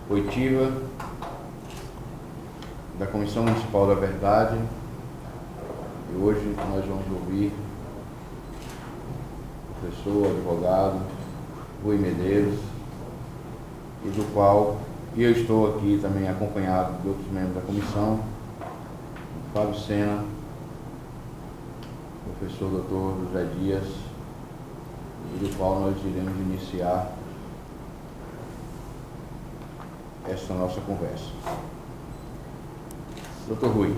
oitiva da Comissão Municipal da Verdade. E hoje nós vamos ouvir o professor, advogado Rui Medeiros, e do qual eu estou aqui também acompanhado de outros membros da comissão, Fábio Sena, professor Dr. José Dias, e do qual nós iremos iniciar esta nossa conversa. Dr. Rui,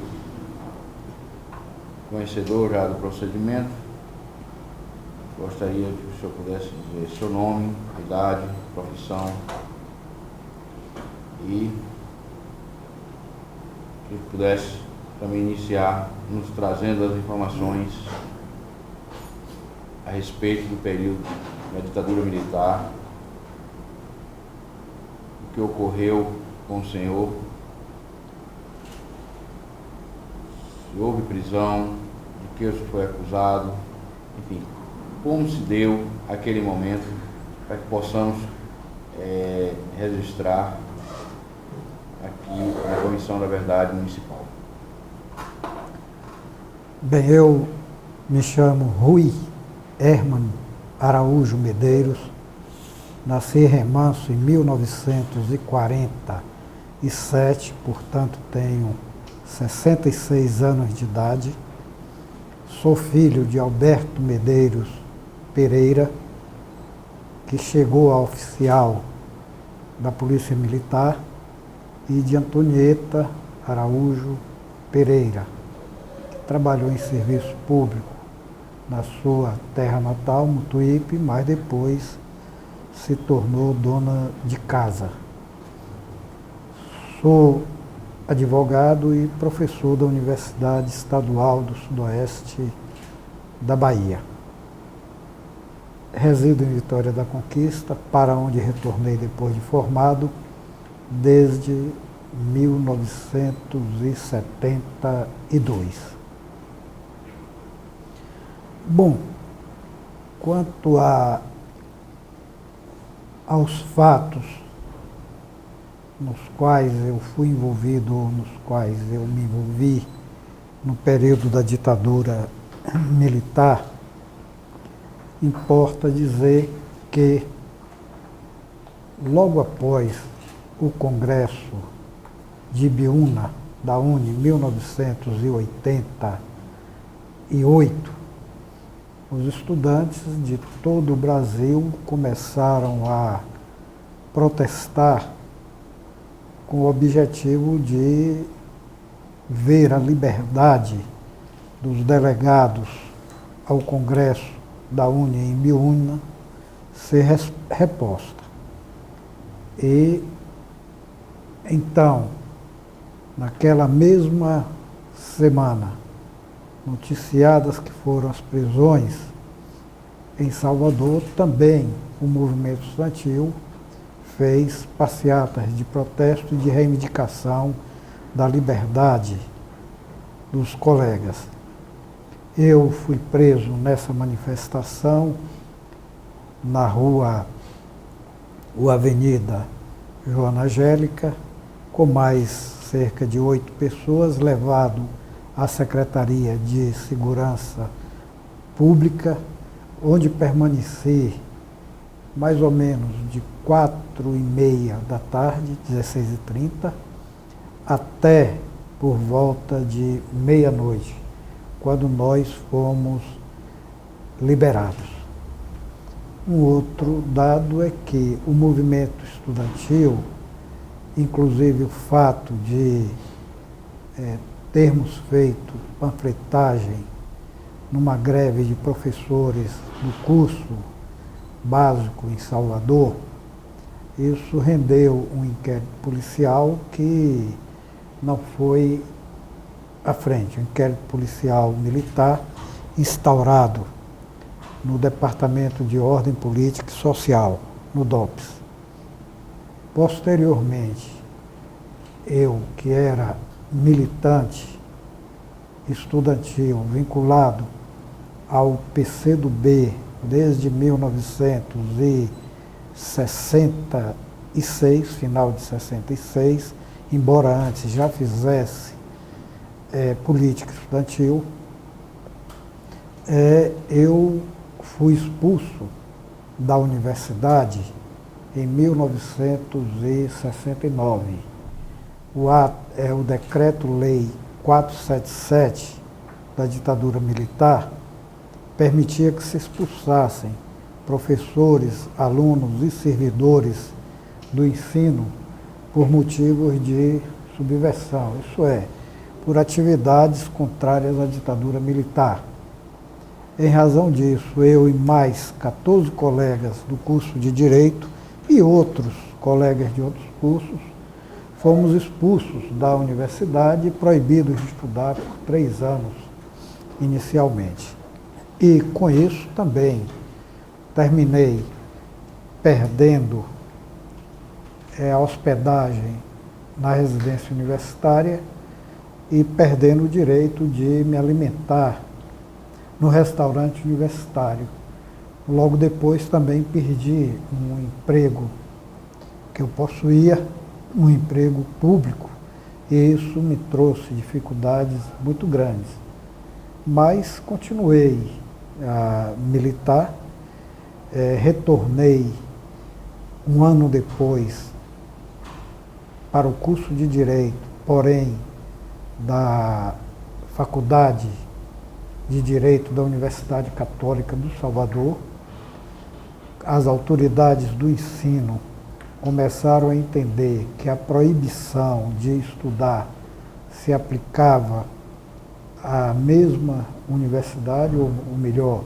conhecedor já do procedimento, gostaria que o senhor pudesse dizer seu nome, idade, profissão e que pudesse também iniciar nos trazendo as informações a respeito do período da ditadura militar, o que ocorreu com o senhor, se houve prisão, de que o senhor foi acusado, enfim, como se deu aquele momento, para que possamos registrar aqui na Comissão da Verdade Municipal. Bem, eu me chamo Rui Herman Araújo Medeiros, nasci em Remanso em 1947, portanto tenho 66 anos de idade. Sou filho de Alberto Medeiros Pereira, que chegou a oficial da Polícia Militar, e de Antonieta Araújo Pereira, que trabalhou em serviço público na sua terra natal, Mutuípe, mas depois se tornou dona de casa. Sou advogado e professor da Universidade Estadual do Sudoeste da Bahia. Resido em Vitória da Conquista, para onde retornei depois de formado, desde 1972. Bom, quanto aos fatos nos quais eu fui envolvido, ou nos quais eu me envolvi no período da ditadura militar, importa dizer que logo após o Congresso de Ibiúna, da UNE, em 1988, os estudantes de todo o Brasil começaram a protestar com o objetivo de ver a liberdade dos delegados ao Congresso da UNE em Ibiúna ser reposta. E então, naquela mesma semana, noticiadas que foram as prisões em Salvador, também o movimento estudantil fez passeatas de protesto e de reivindicação da liberdade dos colegas. Eu fui preso nessa manifestação na rua ou Avenida Joana Angélica, com mais cerca de 8 pessoas, levado à Secretaria de Segurança Pública, onde permaneci mais ou menos de 4h30 da tarde, 16h30, até por volta de meia-noite, quando nós fomos liberados. Um outro dado é que o movimento estudantil, inclusive o fato de termos feito panfletagem numa greve de professores do curso básico em Salvador, isso rendeu um inquérito policial que não foi à frente, um inquérito policial militar instaurado no Departamento de Ordem Política e Social, no DOPS. Posteriormente, eu, que era militante estudantil vinculado ao PCdoB desde 1962, 66, final de 66, embora antes já fizesse política estudantil, eu fui expulso da universidade em 1969. O Decreto-Lei 477 da ditadura militar permitia que se expulsassem professores, alunos e servidores do ensino por motivos de subversão, isso é, por atividades contrárias à ditadura militar. Em razão disso, eu e mais 14 colegas do curso de Direito e outros colegas de outros cursos fomos expulsos da universidade e proibidos de estudar por 3 anos inicialmente. E com isso também terminei perdendo a hospedagem na residência universitária e perdendo o direito de me alimentar no restaurante universitário. Logo depois também perdi um emprego que eu possuía, um emprego público, e isso me trouxe dificuldades muito grandes. Mas continuei a militar, retornei um ano depois para o curso de Direito, porém da Faculdade de Direito da Universidade Católica do Salvador. As autoridades do ensino começaram a entender que a proibição de estudar se aplicava à mesma universidade, ou melhor,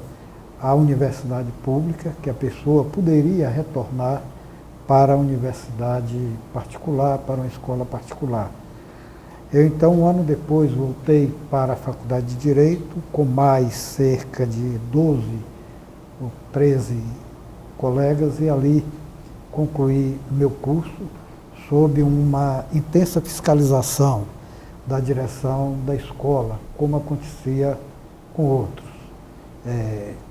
à universidade pública, que a pessoa poderia retornar para a universidade particular, para uma escola particular. Eu, então, um ano depois, voltei para a Faculdade de Direito, com mais cerca de 12 ou 13 colegas, e ali concluí meu curso sob uma intensa fiscalização da direção da escola, como acontecia com outros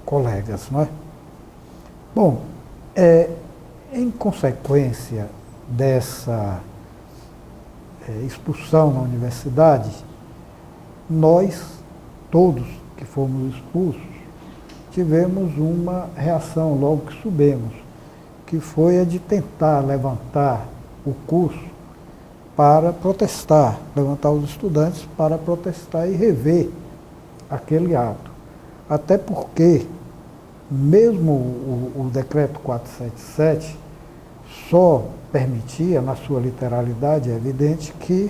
colegas, não é? Bom, em consequência dessa expulsão na universidade, nós, todos que fomos expulsos, tivemos uma reação logo que soubemos, que foi a de tentar levantar o curso para protestar, levantar os estudantes para protestar e rever aquele ato. Até porque, mesmo o decreto 477 só permitia, na sua literalidade, é evidente, que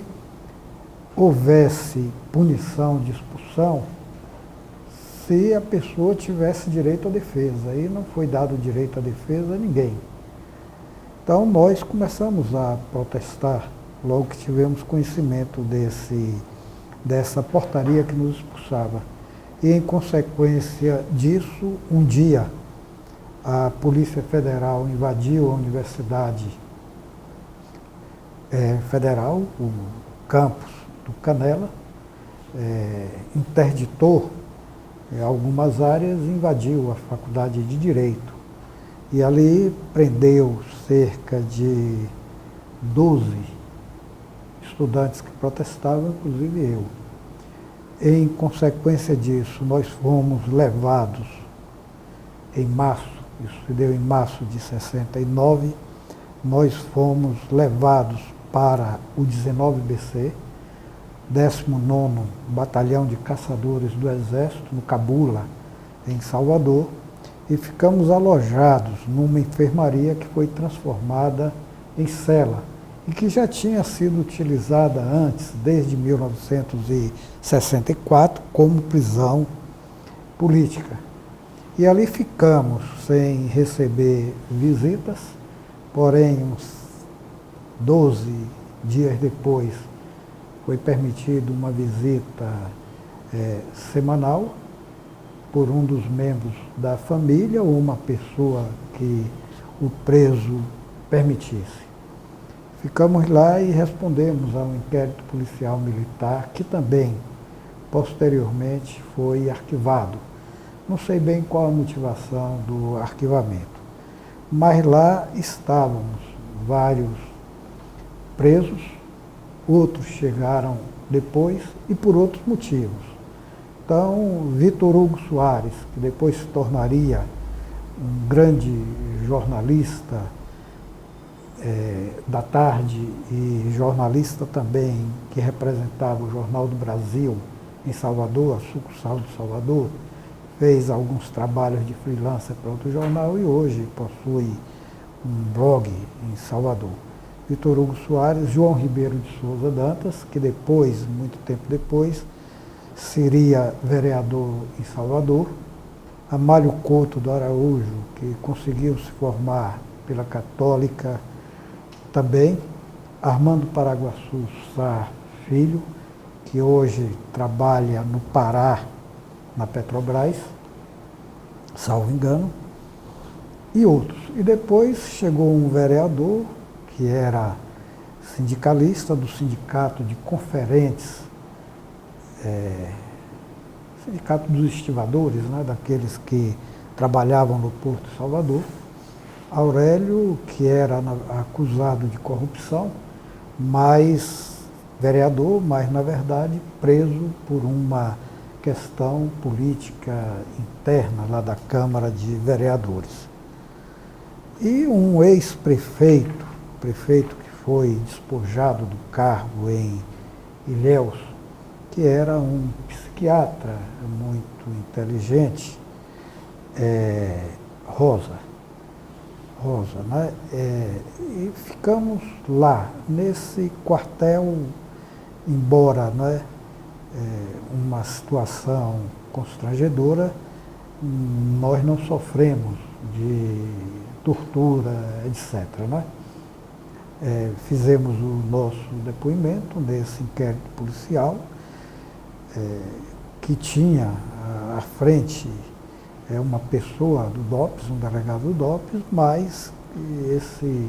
houvesse punição de expulsão se a pessoa tivesse direito à defesa. E não foi dado direito à defesa a ninguém. Então nós começamos a protestar logo que tivemos conhecimento dessa portaria que nos expulsava. E em consequência disso, um dia a Polícia Federal invadiu a Universidade Federal, o campus do Canela, interditou algumas áreas e invadiu a Faculdade de Direito. E ali prendeu cerca de 12 estudantes que protestavam, inclusive eu. Em consequência disso, nós fomos levados em março, isso se deu em março de 69, nós fomos levados para o 19BC, 19º Batalhão de Caçadores do Exército, no Cabula, em Salvador, e ficamos alojados numa enfermaria que foi transformada em cela e que já tinha sido utilizada antes, desde 1964, como prisão política. E ali ficamos sem receber visitas, porém, uns 12 dias depois, foi permitido uma visita semanal por um dos membros da família ou uma pessoa que o preso permitisse. Ficamos lá e respondemos a um inquérito policial militar que também, posteriormente, foi arquivado. Não sei bem qual a motivação do arquivamento, mas lá estávamos vários presos, outros chegaram depois e por outros motivos. Então, Vitor Hugo Soares, que depois se tornaria um grande jornalista da tarde e jornalista também que representava o Jornal do Brasil em Salvador, a sucursal de Salvador, fez alguns trabalhos de freelancer para outro jornal e hoje possui um blog em Salvador. Vitor Hugo Soares, João Ribeiro de Souza Dantas, que depois, muito tempo depois, seria vereador em Salvador, Amálio Couto do Araújo, que conseguiu se formar pela Católica também, Armando Paraguaçu Sá Filho, que hoje trabalha no Pará, na Petrobras, salvo engano, e outros. E depois chegou um vereador, que era sindicalista do Sindicato de Conferentes, Sindicato dos Estivadores, né, daqueles que trabalhavam no Porto de Salvador, Aurélio, que era acusado de corrupção, mas vereador, mas na verdade preso por uma questão política interna lá da Câmara de Vereadores. E um ex-prefeito, prefeito que foi despojado do cargo em Ilhéus, que era um psiquiatra muito inteligente, Rosa, né? E ficamos lá, nesse quartel, embora, né, uma situação constrangedora, nós não sofremos de tortura, etc. Né? Fizemos o nosso depoimento nesse inquérito policial, que tinha à frente uma pessoa do DOPS, um delegado do DOPS, mas esse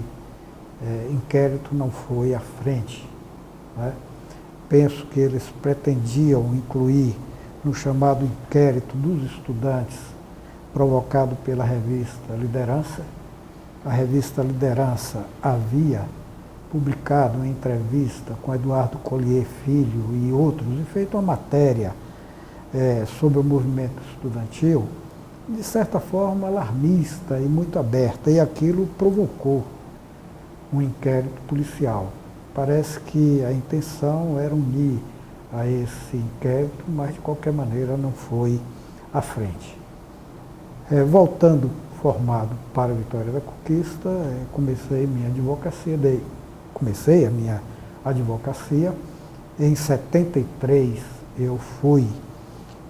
inquérito não foi à frente. Né? Penso que eles pretendiam incluir no chamado inquérito dos estudantes, provocado pela revista Liderança. A revista Liderança havia publicado uma entrevista com Eduardo Collier Filho e outros, e feito uma matéria sobre o movimento estudantil, de certa forma alarmista e muito aberta, e aquilo provocou um inquérito policial. Parece que a intenção era unir a esse inquérito, mas de qualquer maneira não foi à frente. Voltando formado para a Vitória da Conquista, comecei a minha advocacia. Em 73 eu fui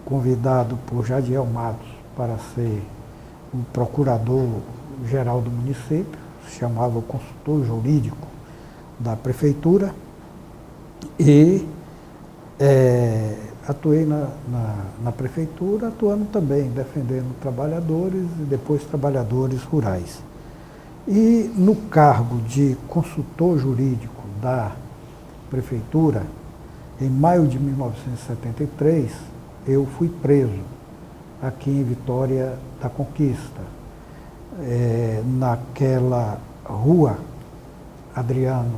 convidado por Jadiel Matos para ser o procurador-geral do município, se chamava o consultor jurídico da prefeitura, e atuei na prefeitura, atuando também, defendendo trabalhadores e depois trabalhadores rurais. E no cargo de consultor jurídico da prefeitura, em maio de 1973, eu fui preso aqui em Vitória da Conquista, naquela rua Adriano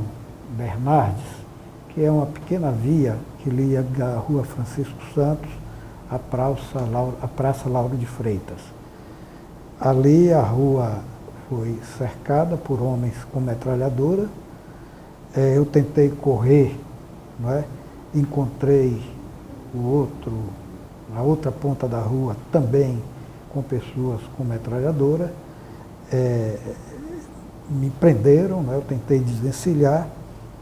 Bernardes, que é uma pequena via que liga a rua Francisco Santos à Praça Lauro de Freitas. Ali a rua foi cercada por homens com metralhadora. Eu tentei correr, não é? Encontrei na outra ponta da rua também com pessoas com metralhadora. Me prenderam, né? Eu tentei desvencilhar,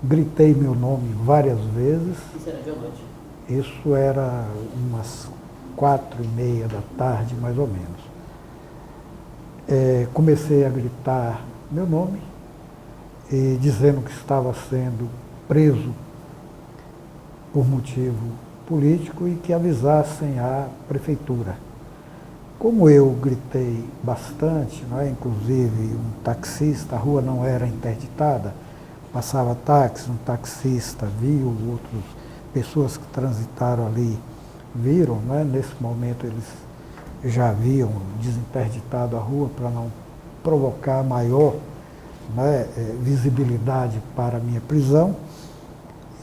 gritei meu nome várias vezes. Isso era de noite? Isso era umas 4h30 da tarde, mais ou menos. Comecei a gritar meu nome, e dizendo que estava sendo preso por motivo político e que avisassem a prefeitura. Como eu gritei bastante, não é? Inclusive um taxista, a rua não era interditada, passava táxi, um taxista viu, outras pessoas que transitaram ali viram, não é? Nesse momento eles já haviam desinterditado a rua para não provocar maior né, visibilidade para a minha prisão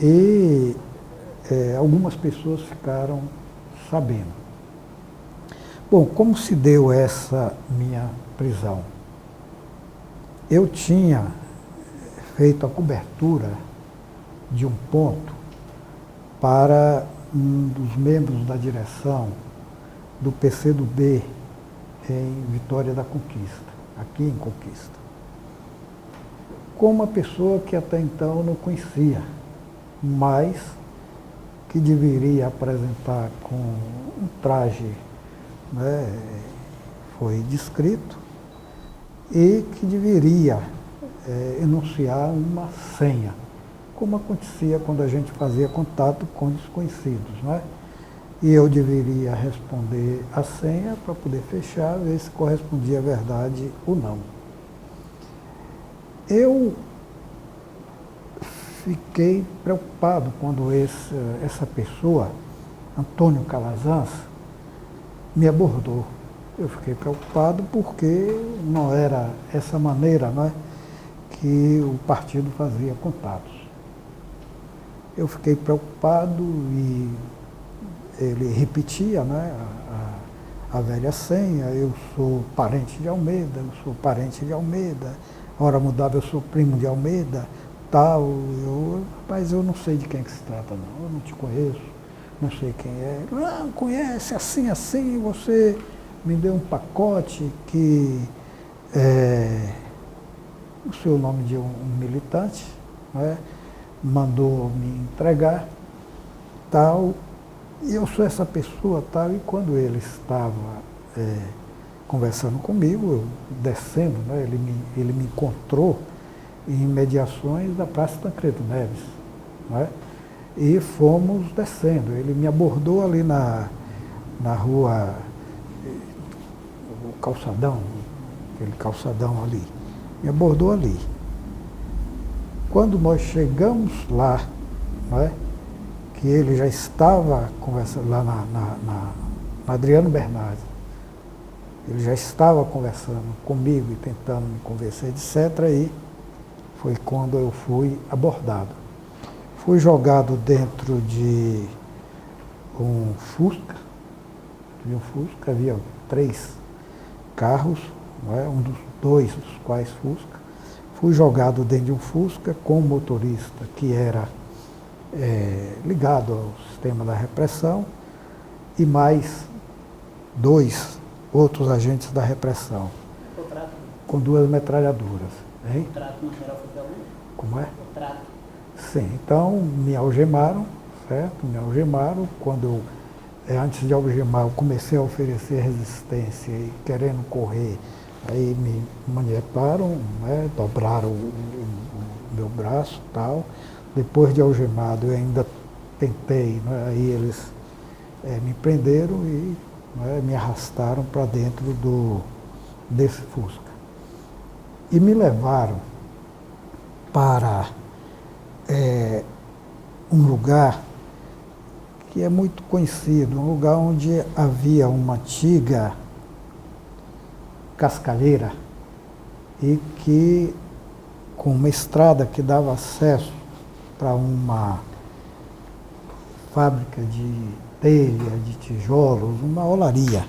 e algumas pessoas ficaram sabendo. Bom, como se deu essa minha prisão? Eu tinha feito a cobertura de um ponto para um dos membros da direção do PCdoB em Vitória da Conquista, aqui em Conquista, com uma pessoa que até então eu não conhecia, mas que deveria apresentar com um traje, né, foi descrito, e que deveria enunciar uma senha, como acontecia quando a gente fazia contato com desconhecidos, né? E eu deveria responder a senha para poder fechar, ver se correspondia à verdade ou não. Eu fiquei preocupado quando essa pessoa, Antônio Calazans, me abordou. Eu fiquei preocupado porque não era essa maneira, né, que o partido fazia contatos. Eu fiquei preocupado e ele repetia, né, a velha senha: eu sou parente de Almeida, eu sou parente de Almeida, a hora mudava, eu sou primo de Almeida, tal. Mas eu não sei de quem é que se trata, não, eu não te conheço, não sei quem é. Não, conhece, assim, você me deu um pacote que o seu nome de um militante, né, mandou me entregar, tal, e eu sou essa pessoa, tal. E quando ele estava conversando comigo, eu descendo, né, ele me encontrou em imediações da Praça Tancredo Neves, né, e fomos descendo. Ele me abordou ali na rua, o calçadão, aquele calçadão ali, me abordou ali. Quando nós chegamos lá, né, que ele já estava conversando lá na Adriano Bernardes, ele já estava conversando comigo e tentando me convencer, etc. E foi quando eu fui abordado. Fui jogado dentro de um Fusca, havia 3 carros, né, dois dos quais Fusca. Fui jogado dentro de um Fusca com um motorista que era ligado ao sistema da repressão e mais 2 outros agentes da repressão, com 2 metralhadoras. Hein? O trato material foi violento? Como é? O trato. Sim, então me algemaram, certo? Me algemaram. Quando antes de algemar, eu comecei a oferecer resistência e querendo correr, aí me manietaram, né? Dobraram o meu braço e tal. Depois de algemado, eu ainda tentei, né? Aí eles me prenderam e, né, me arrastaram para dentro desse Fusca. E me levaram para um lugar que é muito conhecido, um lugar onde havia uma antiga cascalheira e que, com uma estrada que dava acesso para uma fábrica de telha, de tijolos, uma olaria.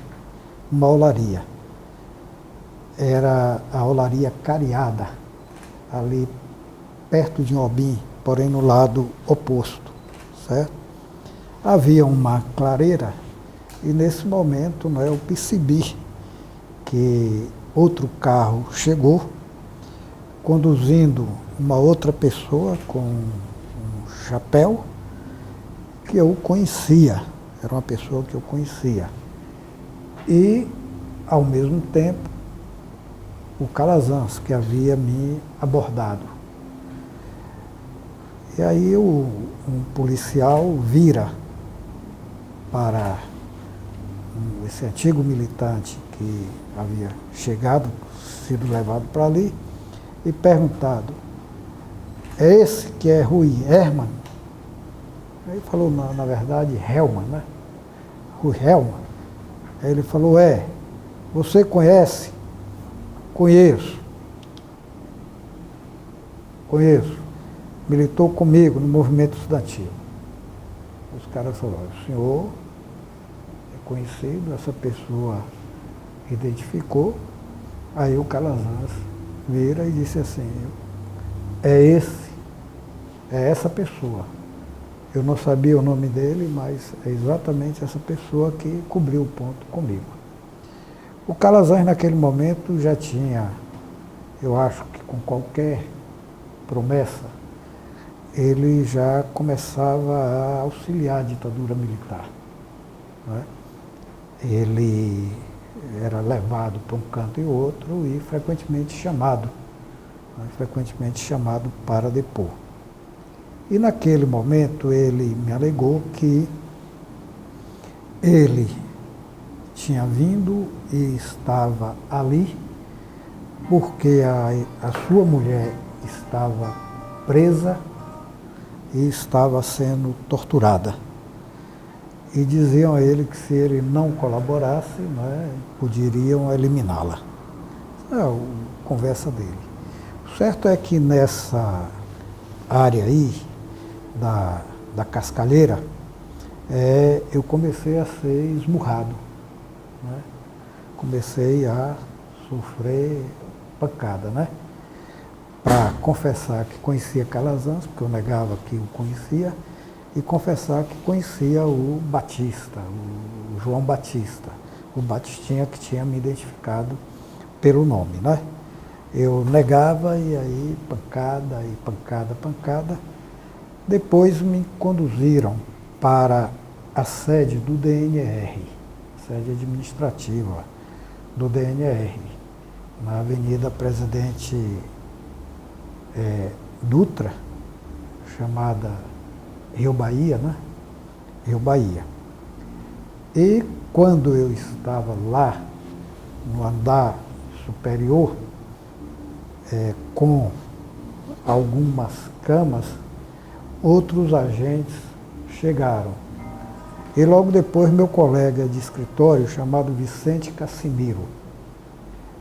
Era a olaria Cariada, ali perto de Inhobim, porém no lado oposto, certo? Havia uma clareira e nesse momento, né, eu percebi que outro carro chegou, conduzindo uma outra pessoa com um chapéu que eu conhecia, era uma pessoa que eu conhecia. E, ao mesmo tempo, o Calazans, que havia me abordado. E aí um policial vira para esse antigo militante que havia chegado, sido levado para ali, e perguntado: é esse que é Rui Herman? Aí ele falou, na verdade, Helman, né? Rui Helman. Aí ele falou: você conhece? Conheço. conheço. Militou comigo no movimento estudantil. Os caras falaram, o senhor é conhecido, essa pessoa identificou. Aí o Calazans vira e disse assim, é essa pessoa. Eu não sabia o nome dele, mas é exatamente essa pessoa que cobriu o ponto comigo. O Calazans naquele momento já tinha, eu acho que com qualquer promessa, ele já começava a auxiliar a ditadura militar. Né? Ele era levado para um canto e outro e frequentemente chamado para depor. E naquele momento ele me alegou que ele tinha vindo e estava ali porque a sua mulher estava presa e estava sendo torturada. E diziam a ele que se ele não colaborasse, né, poderiam eliminá-la. É a conversa dele. O certo é que nessa área aí, da Cascalheira, eu comecei a ser esmurrado. Né? Comecei a sofrer pancada, né? Para confessar que conhecia Calazans, porque eu negava que o conhecia, e confessar que conhecia o Batista, o João Batista, o Batistinha que tinha me identificado pelo nome, né? Eu negava e aí pancada e pancada, pancada. Depois me conduziram para a sede do DNR, sede administrativa do DNR, na Avenida Presidente Dutra, chamada Rio Bahia, né? Rio Bahia. E quando eu estava lá, no andar superior, com algumas camas, outros agentes chegaram. E logo depois meu colega de escritório, chamado Vicente Cassimiro,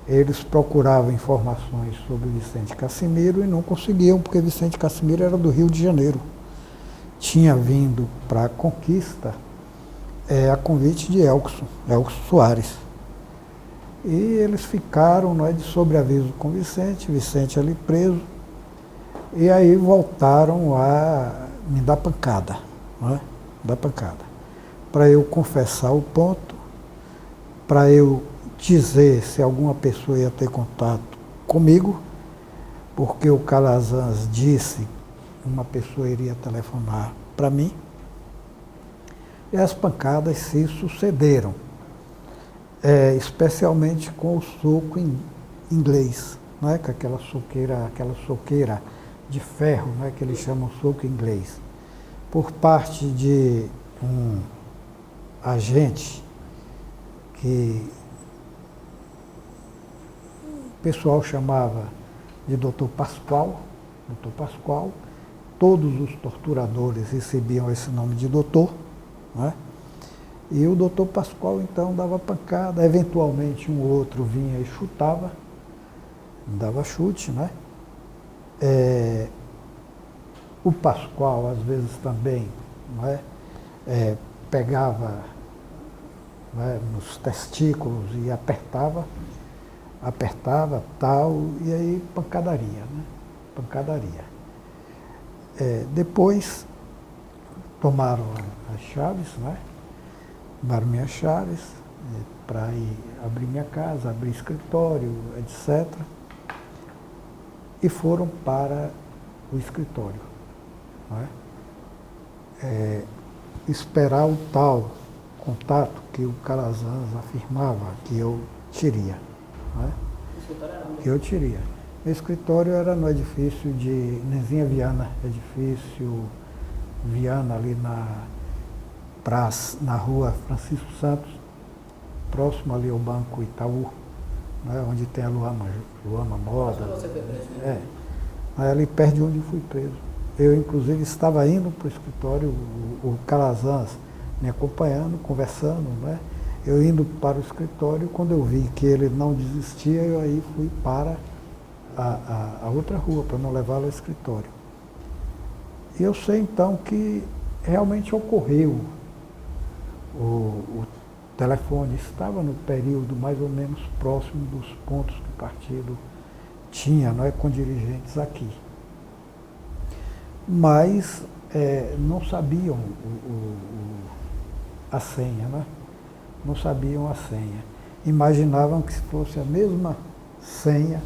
eles procuravam informações sobre Vicente Cassimiro e não conseguiam, porque Vicente Cassimiro era do Rio de Janeiro. Tinha vindo para a Conquista a convite de Elkson Soares. E eles ficaram, não é, de sobreaviso com Vicente ali preso, e aí voltaram a me dar pancada, não é? Dar pancada. Para eu confessar o ponto, para eu dizer se alguma pessoa ia ter contato comigo, porque o Calazans disse que uma pessoa iria telefonar para mim, e as pancadas se sucederam. Especialmente com o soco em inglês, né? Com aquela soqueira de ferro, né? Que eles chamam soco inglês, por parte de um agente que o pessoal chamava de Dr. Pascoal. Dr. Pascoal, todos os torturadores recebiam esse nome de doutor, né? E o doutor Pascoal, então, dava pancada, eventualmente um outro vinha e chutava, dava chute, né? O Pascoal, às vezes, também, não é? Pegava, não é, nos testículos e apertava, tal, e aí pancadaria, né? Pancadaria. Depois, tomaram as chaves, né? Tomaram minhas chaves para ir abrir minha casa, abrir escritório, etc. E foram para o escritório. Não é? Esperar o tal contato que o Calazans afirmava que eu teria. Não é? Que eu teria. Meu escritório era no edifício de Nezinha Viana, edifício Viana, ali na rua Francisco Santos, próximo ali ao Banco Itaú, né, onde tem a Luama Moda. Ali perto de onde eu fui preso. Eu, inclusive, estava indo para o escritório, o Calazans me acompanhando, conversando, né? Eu indo para o escritório, quando eu vi que ele não desistia, eu aí fui para a outra rua, para não levá-lo ao escritório. E eu sei então que realmente ocorreu. O telefone estava no período mais ou menos próximo dos pontos que o partido tinha, não é, com dirigentes aqui. Mas não sabiam a senha, né? Não sabiam a senha. Imaginavam que fosse a mesma senha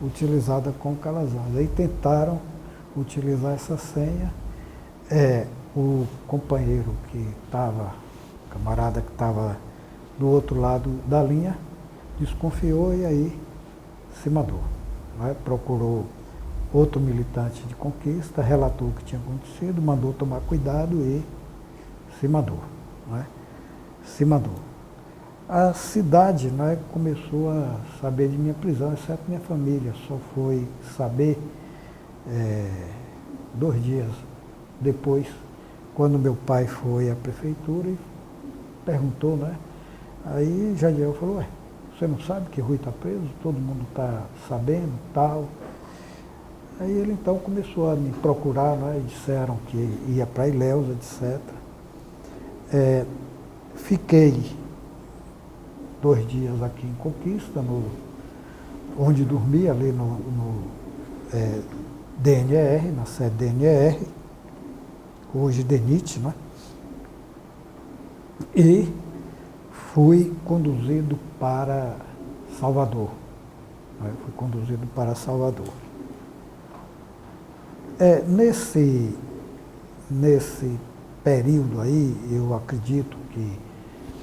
utilizada com o Calazans. Aí tentaram utilizar essa senha. O companheiro que estava, camarada que estava do outro lado da linha, desconfiou e aí se mandou. Né? Procurou outro militante de Conquista, relatou o que tinha acontecido, mandou tomar cuidado e se mandou. Né? Se mandou. A cidade, né, começou a saber de minha prisão, exceto minha família. Só foi saber 2 dias depois, quando meu pai foi à prefeitura e perguntou, né? Aí Jadiel falou, ué, você não sabe que Rui está preso? Todo mundo está sabendo, tal. Aí ele então começou a me procurar, né? Disseram que ia para Ilhéus, etc. Fiquei 2 dias aqui em Conquista, onde dormi, ali no DNR, na sede DNR, hoje DENIT, né? E fui conduzido para Salvador. Né? Fui conduzido para Salvador. Nesse período aí, eu acredito que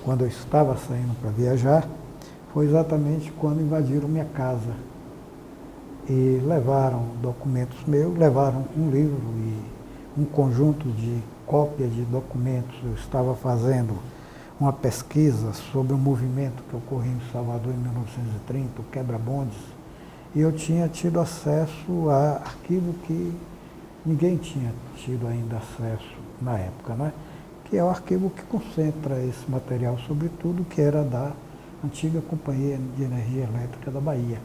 quando eu estava saindo para viajar, foi exatamente quando invadiram minha casa. E levaram documentos meus, levaram um livro e um conjunto de cópias de documentos. Eu estava fazendo uma pesquisa sobre um movimento que ocorreu em Salvador em 1930, o Quebra-Bondes, e eu tinha tido acesso a arquivo que ninguém tinha tido ainda acesso na época, né? Que é o arquivo que concentra esse material, sobretudo, que era da antiga Companhia de Energia Elétrica da Bahia.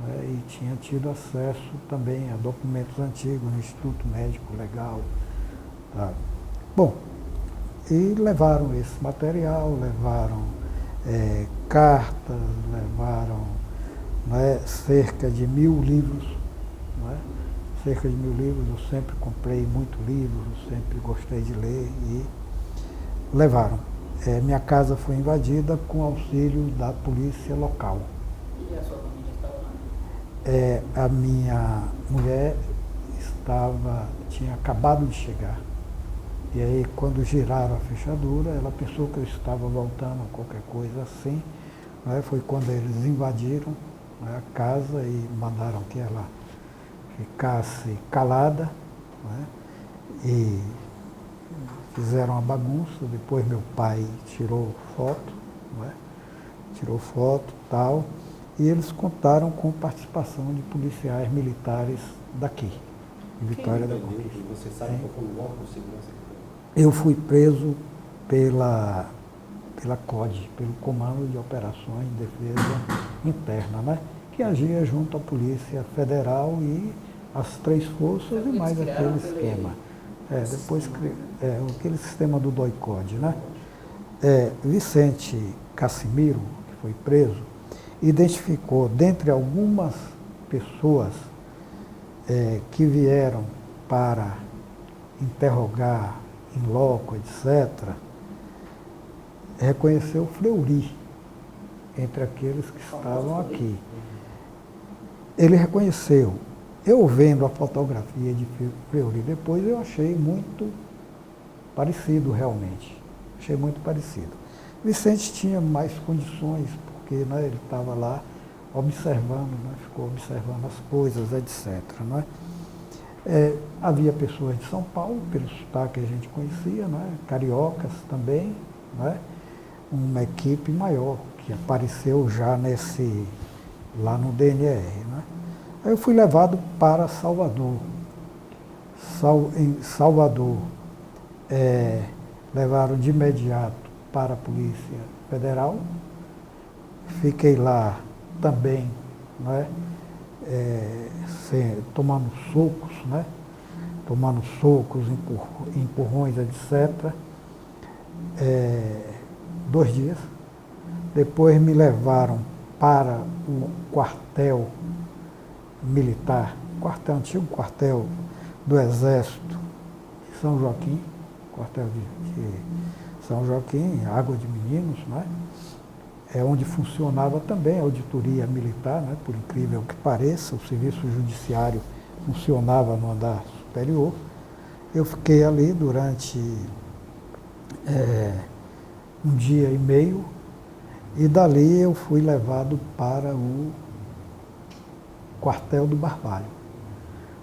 Né? E tinha tido acesso também a documentos antigos no Instituto Médico Legal. Tá? Bom, e levaram esse material, levaram cartas, levaram, né, cerca de 1000 livros, né? Cerca de 1000 livros, eu sempre comprei muito livro, sempre gostei de ler e levaram. Minha casa foi invadida com auxílio da polícia local. E a sua família estava lá? A minha mulher tinha acabado de chegar. E aí, quando giraram a fechadura, ela pensou que eu estava voltando, qualquer coisa assim. Né? Foi quando eles invadiram, né, a casa e mandaram que ela ficasse calada, né? E fizeram uma bagunça. Depois meu pai tirou foto, né? Tirou foto e tal, e eles contaram com participação de policiais militares daqui, de Vitória da Conquista. Você sabe qual foi o órgão de segurança? Eu fui preso pela CODE, pelo Comando de Operações de Defesa Interna, né? Que agia junto à Polícia Federal e as 3 forças e mais aquele esquema. Depois aquele sistema do DOI-CODE, né? Vicente Cassimiro, que foi preso, identificou, dentre algumas pessoas que vieram para interrogar em loco, etc., reconheceu Fleury entre aqueles que estavam aqui. Ele reconheceu. Eu vendo a fotografia de Fleury depois, eu achei muito parecido realmente. Achei muito parecido. Vicente tinha mais condições, porque, né, ele estava lá observando, né, ficou observando as coisas, etc. Né? Havia pessoas de São Paulo, pelo sotaque que a gente conhecia, né? Cariocas também, né? Uma equipe maior, que apareceu já lá no DNR. Né? Aí eu fui levado para Salvador. Em Salvador, levaram de imediato para a Polícia Federal. Fiquei lá também, né? tomando socos, né? Tomando socos, empurrões, etc. 2 dias. Depois me levaram para o quartel militar, antigo quartel do Exército de São Joaquim, quartel de São Joaquim, Água de Meninos, né? Onde funcionava também a auditoria militar, né? Por incrível que pareça, o serviço judiciário funcionava no andar superior. Eu fiquei ali durante 1 dia e meio, e dali eu fui levado para o quartel do Barbalho.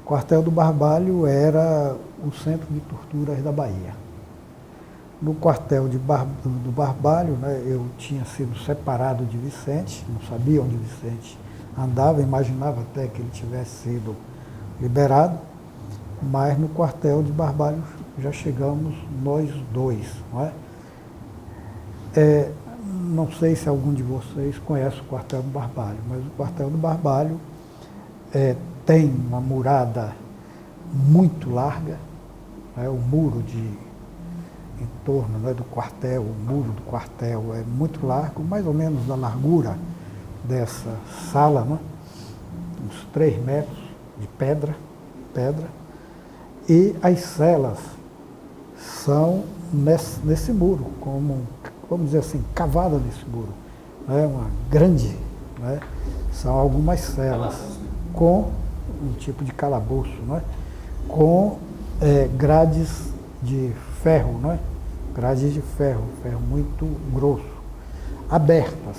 O quartel do Barbalho era o centro de torturas da Bahia. No quartel do Barbalho, né, eu tinha sido separado de Vicente, não sabia onde Vicente andava, imaginava até que ele tivesse sido liberado, mas no quartel de Barbalho já chegamos nós 2. Não é? Não sei se algum de vocês conhece o quartel do Barbalho, mas o quartel do Barbalho tem uma murada muito larga, né? O muro em torno, né, do quartel, o muro do quartel é muito largo, mais ou menos da largura dessa sala, né? Uns 3 metros de pedra, e as celas são nesse muro, como, vamos dizer assim, cavada nesse muro. Né? Uma grande, né? São algumas celas com um tipo de calabouço, né? Com grades de ferro, né? Grades de ferro muito grosso, abertas,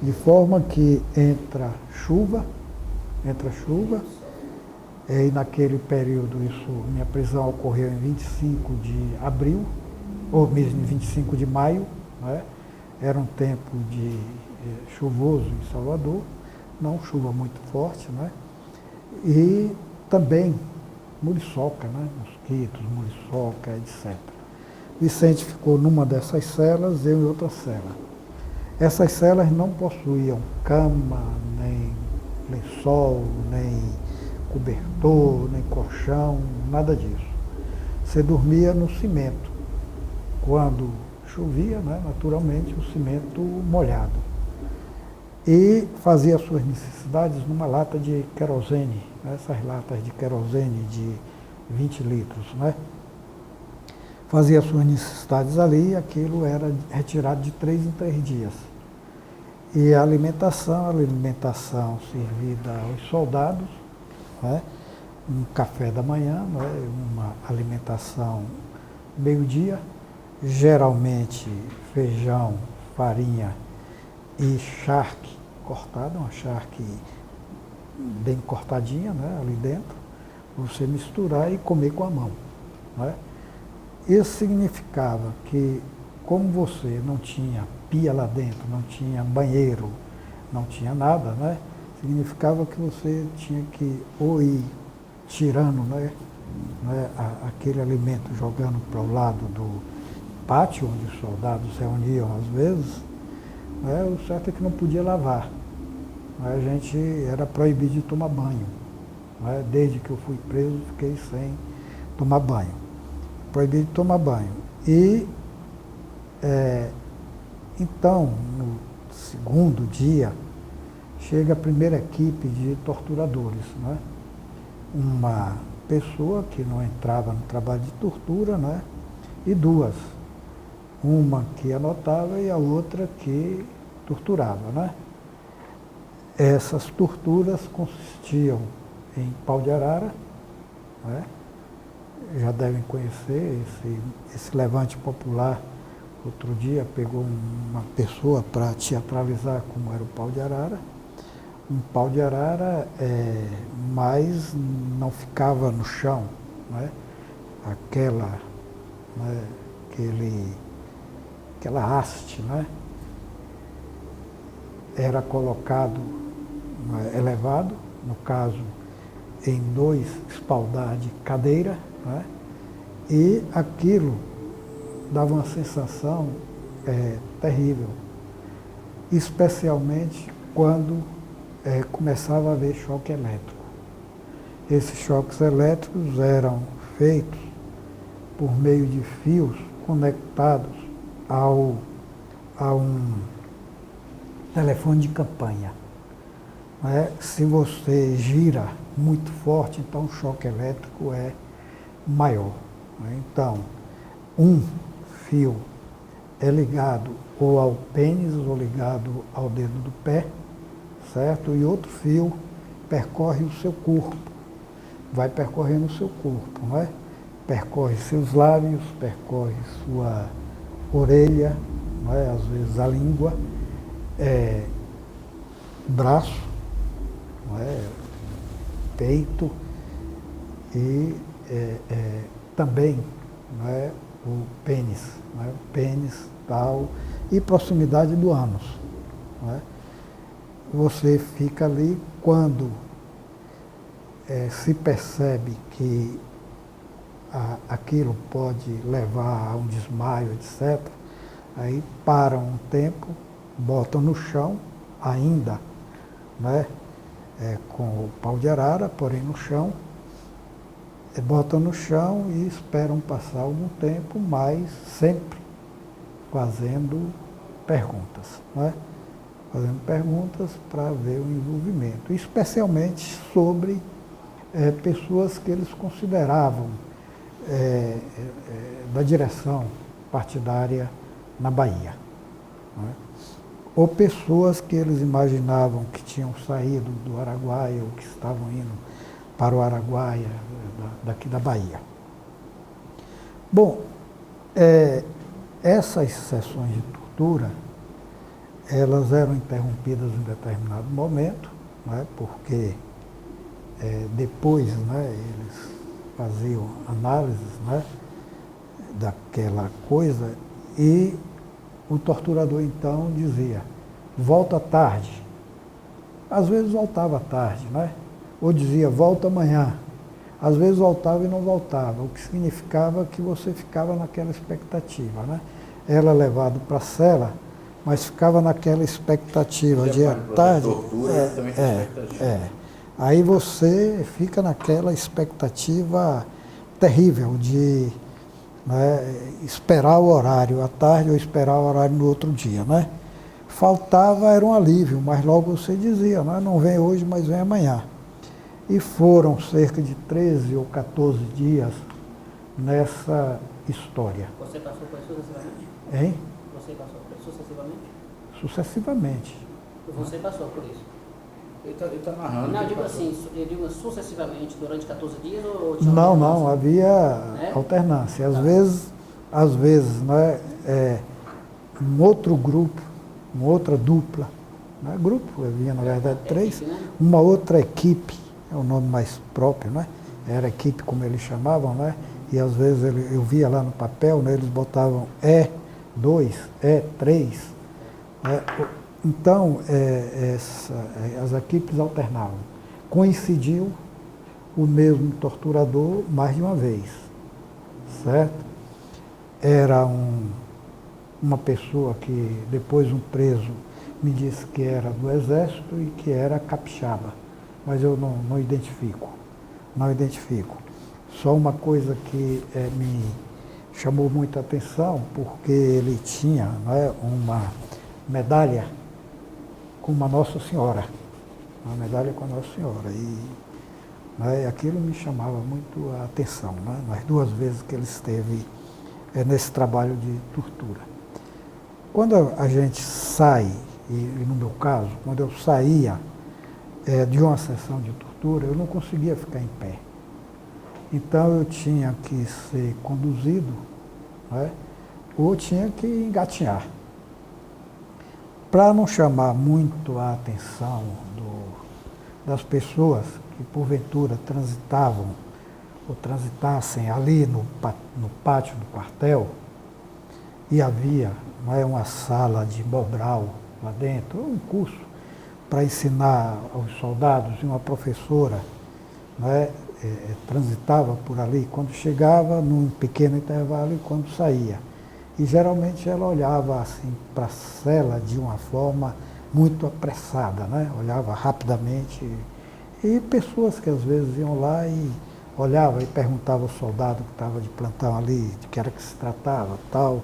de forma que entra chuva, e naquele período, minha prisão ocorreu em 25 de abril, ou mesmo em 25 de maio, né? Era um tempo chuvoso em Salvador, não chuva muito forte, né? E também muriçoca, né? Mosquitos, muriçoca, etc. Vicente ficou numa dessas celas, eu em outra cela. Essas celas não possuíam cama, nem lençol, nem cobertor, nem colchão, nada disso. Você dormia no cimento. Quando chovia, né, naturalmente, o cimento molhado. E fazia suas necessidades numa lata de querosene, né, essas latas de querosene de 20 litros. Né? Fazia suas necessidades ali e aquilo era retirado de 3 em 3 dias. E a alimentação servida aos soldados, né? Um café da manhã, né? Uma alimentação meio-dia, geralmente feijão, farinha e charque cortada, uma charque bem cortadinha, né? Ali dentro, você misturar e comer com a mão. Né? Isso significava que, como você não tinha pia lá dentro, não tinha banheiro, não tinha nada, né? Significava que você tinha que ou ir tirando, né, aquele alimento, jogando para o lado do pátio, onde os soldados se reuniam às vezes, né? O certo é que não podia lavar. Né? A gente era proibido de tomar banho. Né? Desde que eu fui preso, fiquei sem tomar banho. Proibido de tomar banho. E então, no segundo dia, chega a primeira equipe de torturadores. Né? Uma pessoa que não entrava no trabalho de tortura, né? E 2. Uma que anotava e a outra que torturava. Né? Essas torturas consistiam em pau de arara, né? Já devem conhecer esse levante popular. Outro dia pegou uma pessoa para teatralizar como era o pau de arara. Um pau de arara, mas não ficava no chão. Né? Aquela haste, né? Era colocado, elevado, no caso, em 2 espaldar de cadeira, né? E aquilo dava uma sensação terrível, especialmente quando começava a haver choque elétrico. Esses choques elétricos eram feitos por meio de fios conectados a um telefone de campanha. Se você gira muito forte, então o choque elétrico é maior. Então, um fio é ligado ou ao pênis ou ligado ao dedo do pé, certo? E outro fio percorre o seu corpo, vai percorrendo o seu corpo, não é? Percorre seus lábios, percorre sua orelha, não é? Às vezes a língua, braço, não é? Peito e também, não é? O pênis, não é? O pênis, tal, e proximidade do ânus. Não é? Você fica ali quando se percebe que aquilo pode levar a um desmaio, etc. Aí param um tempo, botam no chão, ainda, né, com o pau de arara, porém no chão, botam no chão e esperam passar algum tempo, mas sempre fazendo perguntas, né? Fazendo perguntas para ver o envolvimento, especialmente sobre pessoas que eles consideravam da direção partidária na Bahia, né? Ou pessoas que eles imaginavam que tinham saído do Araguaia ou que estavam indo para o Araguaia, daqui da Bahia. Bom, essas sessões de tortura, elas eram interrompidas em determinado momento, né, porque depois, né, eles faziam análises, né, daquela coisa e o torturador então dizia, volta tarde. Às vezes voltava tarde, né? Ou dizia, volta amanhã. Às vezes voltava e não voltava, o que significava que você ficava naquela expectativa, né? Era levado para a cela, mas ficava naquela expectativa de tarde. Tortura, também tem expectativa. Aí você fica naquela expectativa terrível de, né, esperar o horário à tarde ou esperar o horário no outro dia, né? Faltava, era um alívio, mas logo você dizia, né, não vem hoje, mas vem amanhã. E foram cerca de 13 ou 14 dias nessa história. Você passou por isso sucessivamente? Hein? Você passou por isso sucessivamente? Sucessivamente. Você passou por isso? Ele tá narrando. Não, eu que digo passou. assim, eu digo sucessivamente, durante 14 dias ou tinha Não, uma não, havia alternância. Às vezes, né, um outro grupo, uma outra dupla, né, grupo, havia na verdade três, equipe, né? uma outra equipe, é o nome mais próprio, né? Era equipe como eles chamavam, né? E às vezes eu via lá no papel, né, eles botavam E2, E3, né? Então, as equipes alternavam. Coincidiu o mesmo torturador mais de uma vez, certo? Era uma pessoa que depois um preso me disse que era do Exército e que era capixaba, mas eu não identifico. Só uma coisa que me chamou muita atenção, porque ele tinha, né, uma medalha com uma Nossa Senhora, uma medalha com a Nossa Senhora, e, né, aquilo me chamava muito a atenção, né, nas duas vezes que ele esteve nesse trabalho de tortura. Quando a gente sai, e no meu caso, quando eu saía de uma sessão de tortura, eu não conseguia ficar em pé. Então eu tinha que ser conduzido, né, ou tinha que engatinhar. Para não chamar muito a atenção das pessoas que porventura transitavam ou transitassem ali no pátio do quartel, e havia, não é, uma sala de Mobral lá dentro, um curso para ensinar aos soldados, e uma professora, né, transitava por ali, quando chegava, num pequeno intervalo, e quando saía. E geralmente ela olhava assim para a cela de uma forma muito apressada, né? Olhava rapidamente. E pessoas que às vezes iam lá e olhavam e perguntavam ao soldado que estava de plantão ali de que era que se tratava, tal.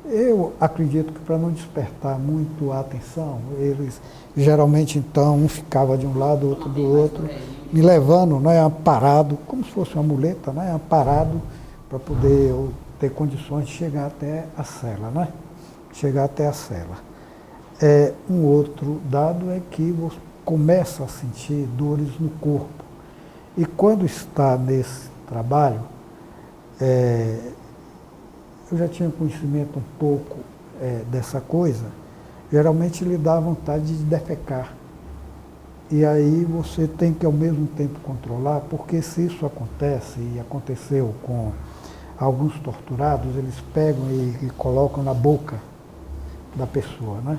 Eu acredito que para não despertar muito a atenção, eles geralmente então um ficava de um lado, outro do outro, me levando, né, amparado, como se fosse uma muleta, né, amparado para poder eu ter condições de chegar até a cela, né? Chegar até a cela. Um outro dado é que você começa a sentir dores no corpo. E quando está nesse trabalho, eu já tinha conhecimento um pouco dessa coisa, geralmente lhe dá vontade de defecar. E aí você tem que ao mesmo tempo controlar, porque se isso acontece, e aconteceu com alguns torturados, eles pegam e colocam na boca da pessoa, né?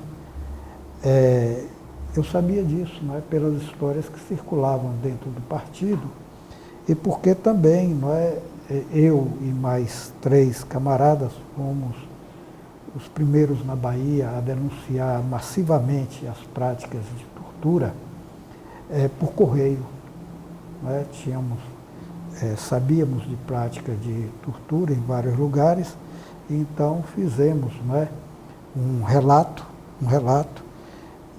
Eu sabia disso, né, pelas histórias que circulavam dentro do partido, e porque também, não é, eu e mais 3 camaradas fomos os primeiros na Bahia a denunciar massivamente as práticas de tortura por correio. Né? Sabíamos de prática de tortura em vários lugares, então fizemos, né, um relato,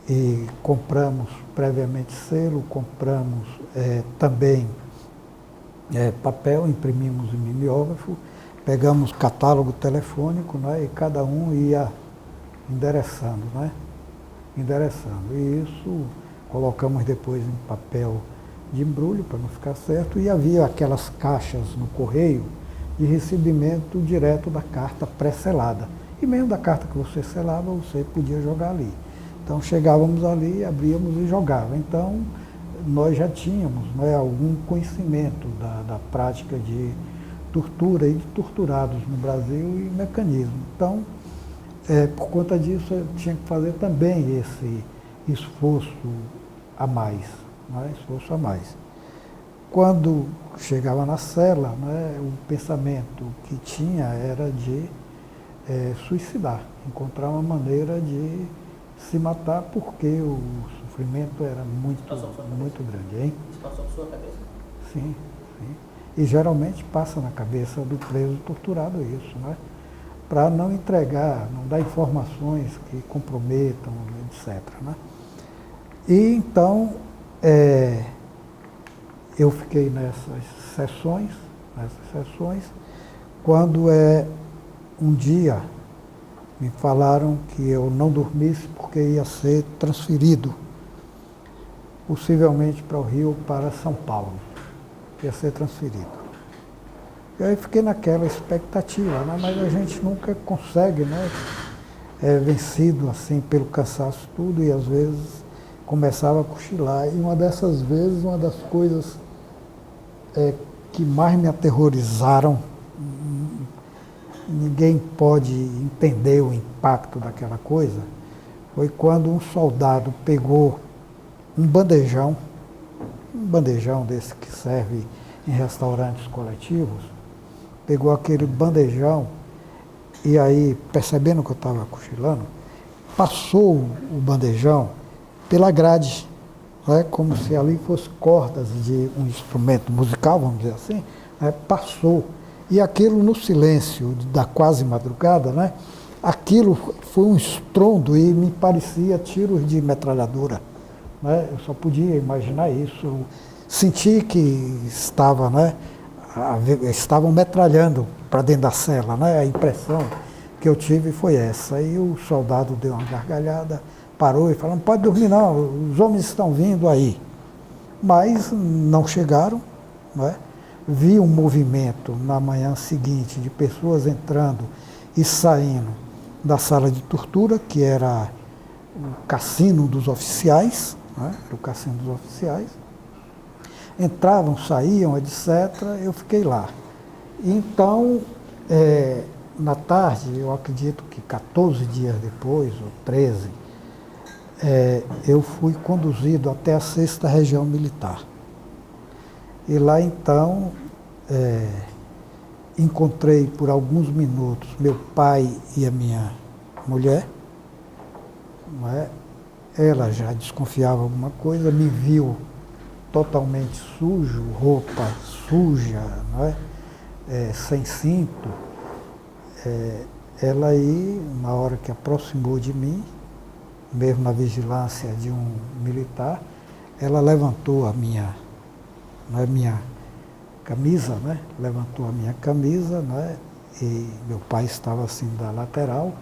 e compramos previamente selo, compramos também papel, imprimimos em mimeógrafo, pegamos catálogo telefônico, né, e cada um ia endereçando, né? Endereçando. E isso colocamos depois em papel de embrulho para não ficar certo, e havia aquelas caixas no correio de recebimento direto da carta pré-selada. E mesmo da carta que você selava, você podia jogar ali. Então chegávamos ali, abríamos e jogava. Então nós já tínhamos, né, algum conhecimento da prática de tortura e de torturados no Brasil e mecanismo. Então, por conta disso, eu tinha que fazer também esse esforço a mais, né, esforço a mais. Quando chegava na cela, né, o pensamento que tinha era de suicidar, encontrar uma maneira de se matar, porque o sofrimento era muito grande, hein? Isso passou por sua cabeça? Sim, sim. E geralmente passa na cabeça do preso torturado isso, né? Para não entregar, não dar informações que comprometam, etc. Né? E então, eu fiquei nessas sessões, quando um dia me falaram que eu não dormisse porque ia ser transferido, possivelmente para o Rio, para São Paulo. Ia ser transferido. E aí fiquei naquela expectativa, né? Mas a gente nunca consegue, né? Vencido assim pelo cansaço tudo, e às vezes começava a cochilar. E uma dessas vezes, uma das coisas que mais me aterrorizaram, ninguém pode entender o impacto daquela coisa, foi quando um soldado pegou um bandejão desse que serve em restaurantes coletivos, pegou aquele bandejão e aí, percebendo que eu estava cochilando, passou o bandejão pela grade, né, como se ali fosse cordas de um instrumento musical, vamos dizer assim, né, passou. E aquilo no silêncio da quase madrugada, né, aquilo foi um estrondo e me parecia tiros de metralhadora. Né, eu só podia imaginar isso. Eu senti que estava, né, estavam metralhando para dentro da cela. Né, a impressão que eu tive foi essa. E o soldado deu uma gargalhada, parou e falou: não pode dormir não, os homens estão vindo aí. Mas não chegaram, né? Vi um movimento na manhã seguinte de pessoas entrando e saindo da sala de tortura, que era o cassino dos oficiais, né? Era o cassino dos oficiais. Entravam, saíam, etc. Eu fiquei lá. Então, na tarde, eu acredito que 14 dias depois, ou 13, eu fui conduzido até a 6ª Região Militar. E lá então encontrei por alguns minutos meu pai e a minha mulher, não é? ela já desconfiava alguma coisa, me viu totalmente sujo, roupa suja, não é? Sem cinto. Ela aí, na hora que aproximou de mim, mesmo na vigilância de um militar, ela levantou a minha camisa, né? Levantou a minha camisa, né? E meu pai estava assim da lateral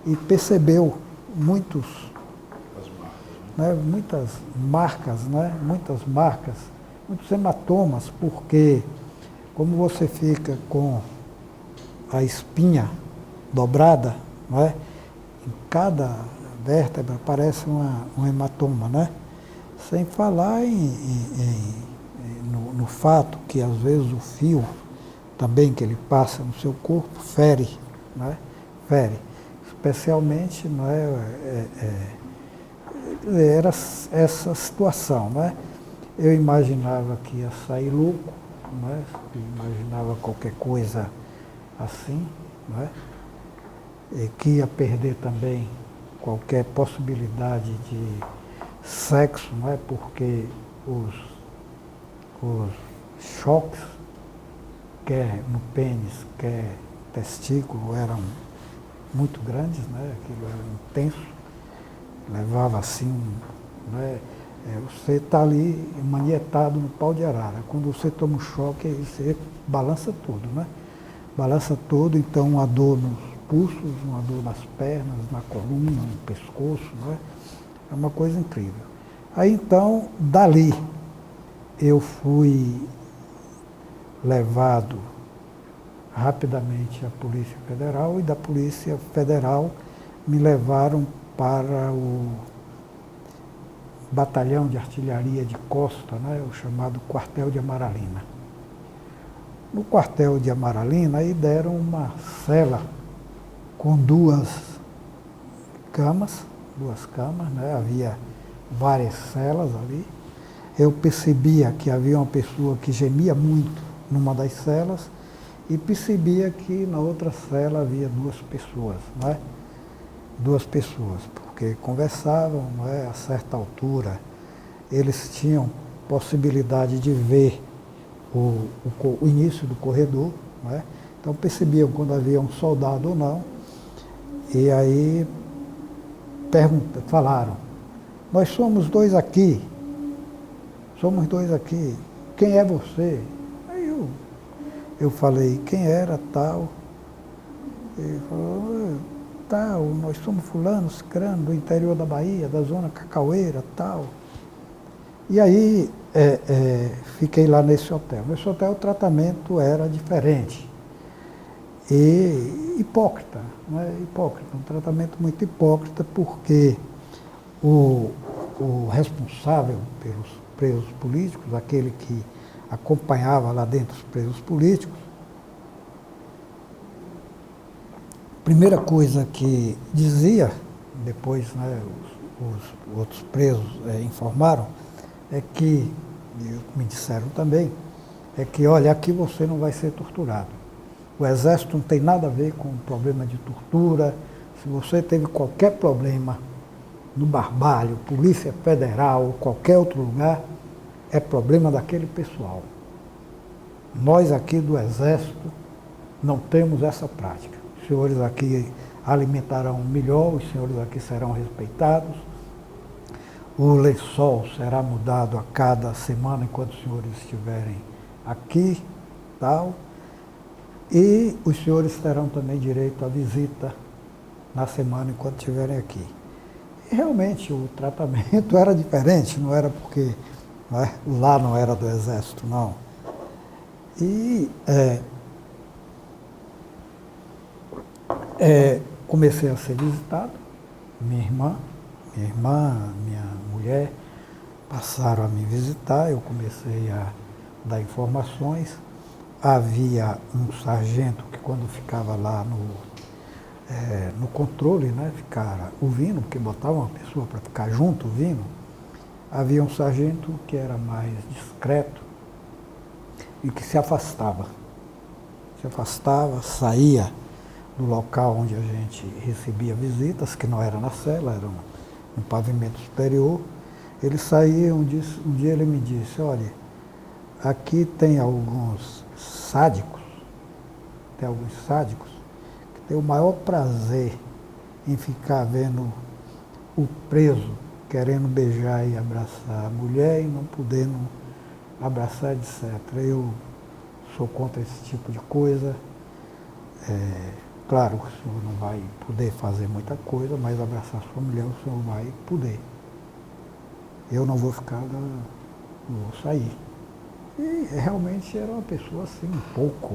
e percebeu muitas marcas, né? Muitas marcas, muitos hematomas, porque como você fica com a espinha dobrada, não é? Em cada vértebra parece um hematoma, né? Sem falar no fato que às vezes o fio também que ele passa no seu corpo fere, né? Fere. Especialmente, não era essa situação, né? Eu imaginava que ia sair louco, né? Eu imaginava qualquer coisa assim, né? E que ia perder também qualquer possibilidade de sexo, não é? Porque os choques, quer no pênis, quer testículo, eram muito grandes, né? Aquilo era intenso, levava assim, né? Você está ali manietado no pau de arara. Quando você toma um choque, você balança tudo, né? Balança tudo, então uma dor nos pulsos, uma dor nas pernas, na coluna, no pescoço, né? É uma coisa incrível. Aí então, dali, eu fui levado rapidamente à Polícia Federal e da Polícia Federal me levaram para o Batalhão de Artilharia de Costa, né, o chamado Quartel de Amaralina. No Quartel de Amaralina, aí deram uma cela com duas camas, né, havia várias celas ali. Eu percebia que havia uma pessoa que gemia muito numa das celas e percebia que na outra cela havia duas pessoas, não é? Duas pessoas, porque conversavam, não é? A certa altura, eles tinham possibilidade de ver o início do corredor, não é? Então percebiam quando havia um soldado ou não, e aí falaram, nós somos dois aqui, quem é você? Aí eu falei, quem era tal? Ele falou, tal, nós somos fulano, cicrano, do interior da Bahia, da zona cacaueira, tal. E aí fiquei lá nesse hotel. Nesse hotel o tratamento era diferente. E hipócrita, né? Hipócrita, um tratamento muito hipócrita, porque o responsável pelos presos políticos, aquele que acompanhava lá dentro os presos políticos, a primeira coisa que dizia, depois, né, os outros presos informaram, é que, e me disseram também, é que, olha, aqui você não vai ser torturado. O Exército não tem nada a ver com problema de tortura. Se você teve qualquer problema no Barbalho, Polícia Federal ou qualquer outro lugar, é problema daquele pessoal. Nós aqui do Exército não temos essa prática. Os senhores aqui alimentarão melhor, os senhores aqui serão respeitados, o lençol será mudado a cada semana enquanto os senhores estiverem aqui, tal, e os senhores terão também direito à visita na semana enquanto estiverem aqui. E realmente o tratamento era diferente, não era porque lá não era do Exército, não. E comecei a ser visitado, minha mulher passaram a me visitar, eu comecei a dar informações. Havia um sargento que quando ficava lá no controle, né, ficar ouvindo, porque botava uma pessoa para ficar junto ouvindo, havia um sargento que era mais discreto e que se afastava, saía do local onde a gente recebia visitas, que não era na cela, era no pavimento superior. Ele saía, um dia ele me disse, olha, aqui tem alguns sádicos que têm o maior prazer em ficar vendo o preso querendo beijar e abraçar a mulher e não podendo abraçar, etc. Eu sou contra esse tipo de coisa. Claro que o senhor não vai poder fazer muita coisa, mas abraçar sua mulher o senhor vai poder. Eu não vou ficar, vou sair. E realmente era uma pessoa assim, um pouco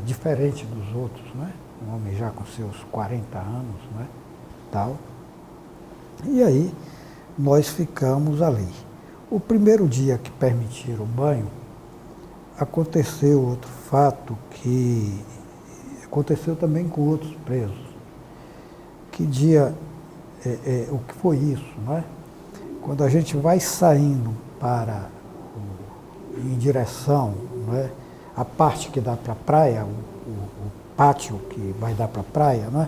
diferente dos outros, né? Um homem já com seus 40 anos, né? Tal. E aí nós ficamos ali. O primeiro dia que permitiram o banho, aconteceu outro fato que aconteceu também com outros presos. Que dia, o que foi isso, né? Quando a gente vai saindo em direção, né, a parte que dá para a praia, o pátio que vai dar para a praia, né?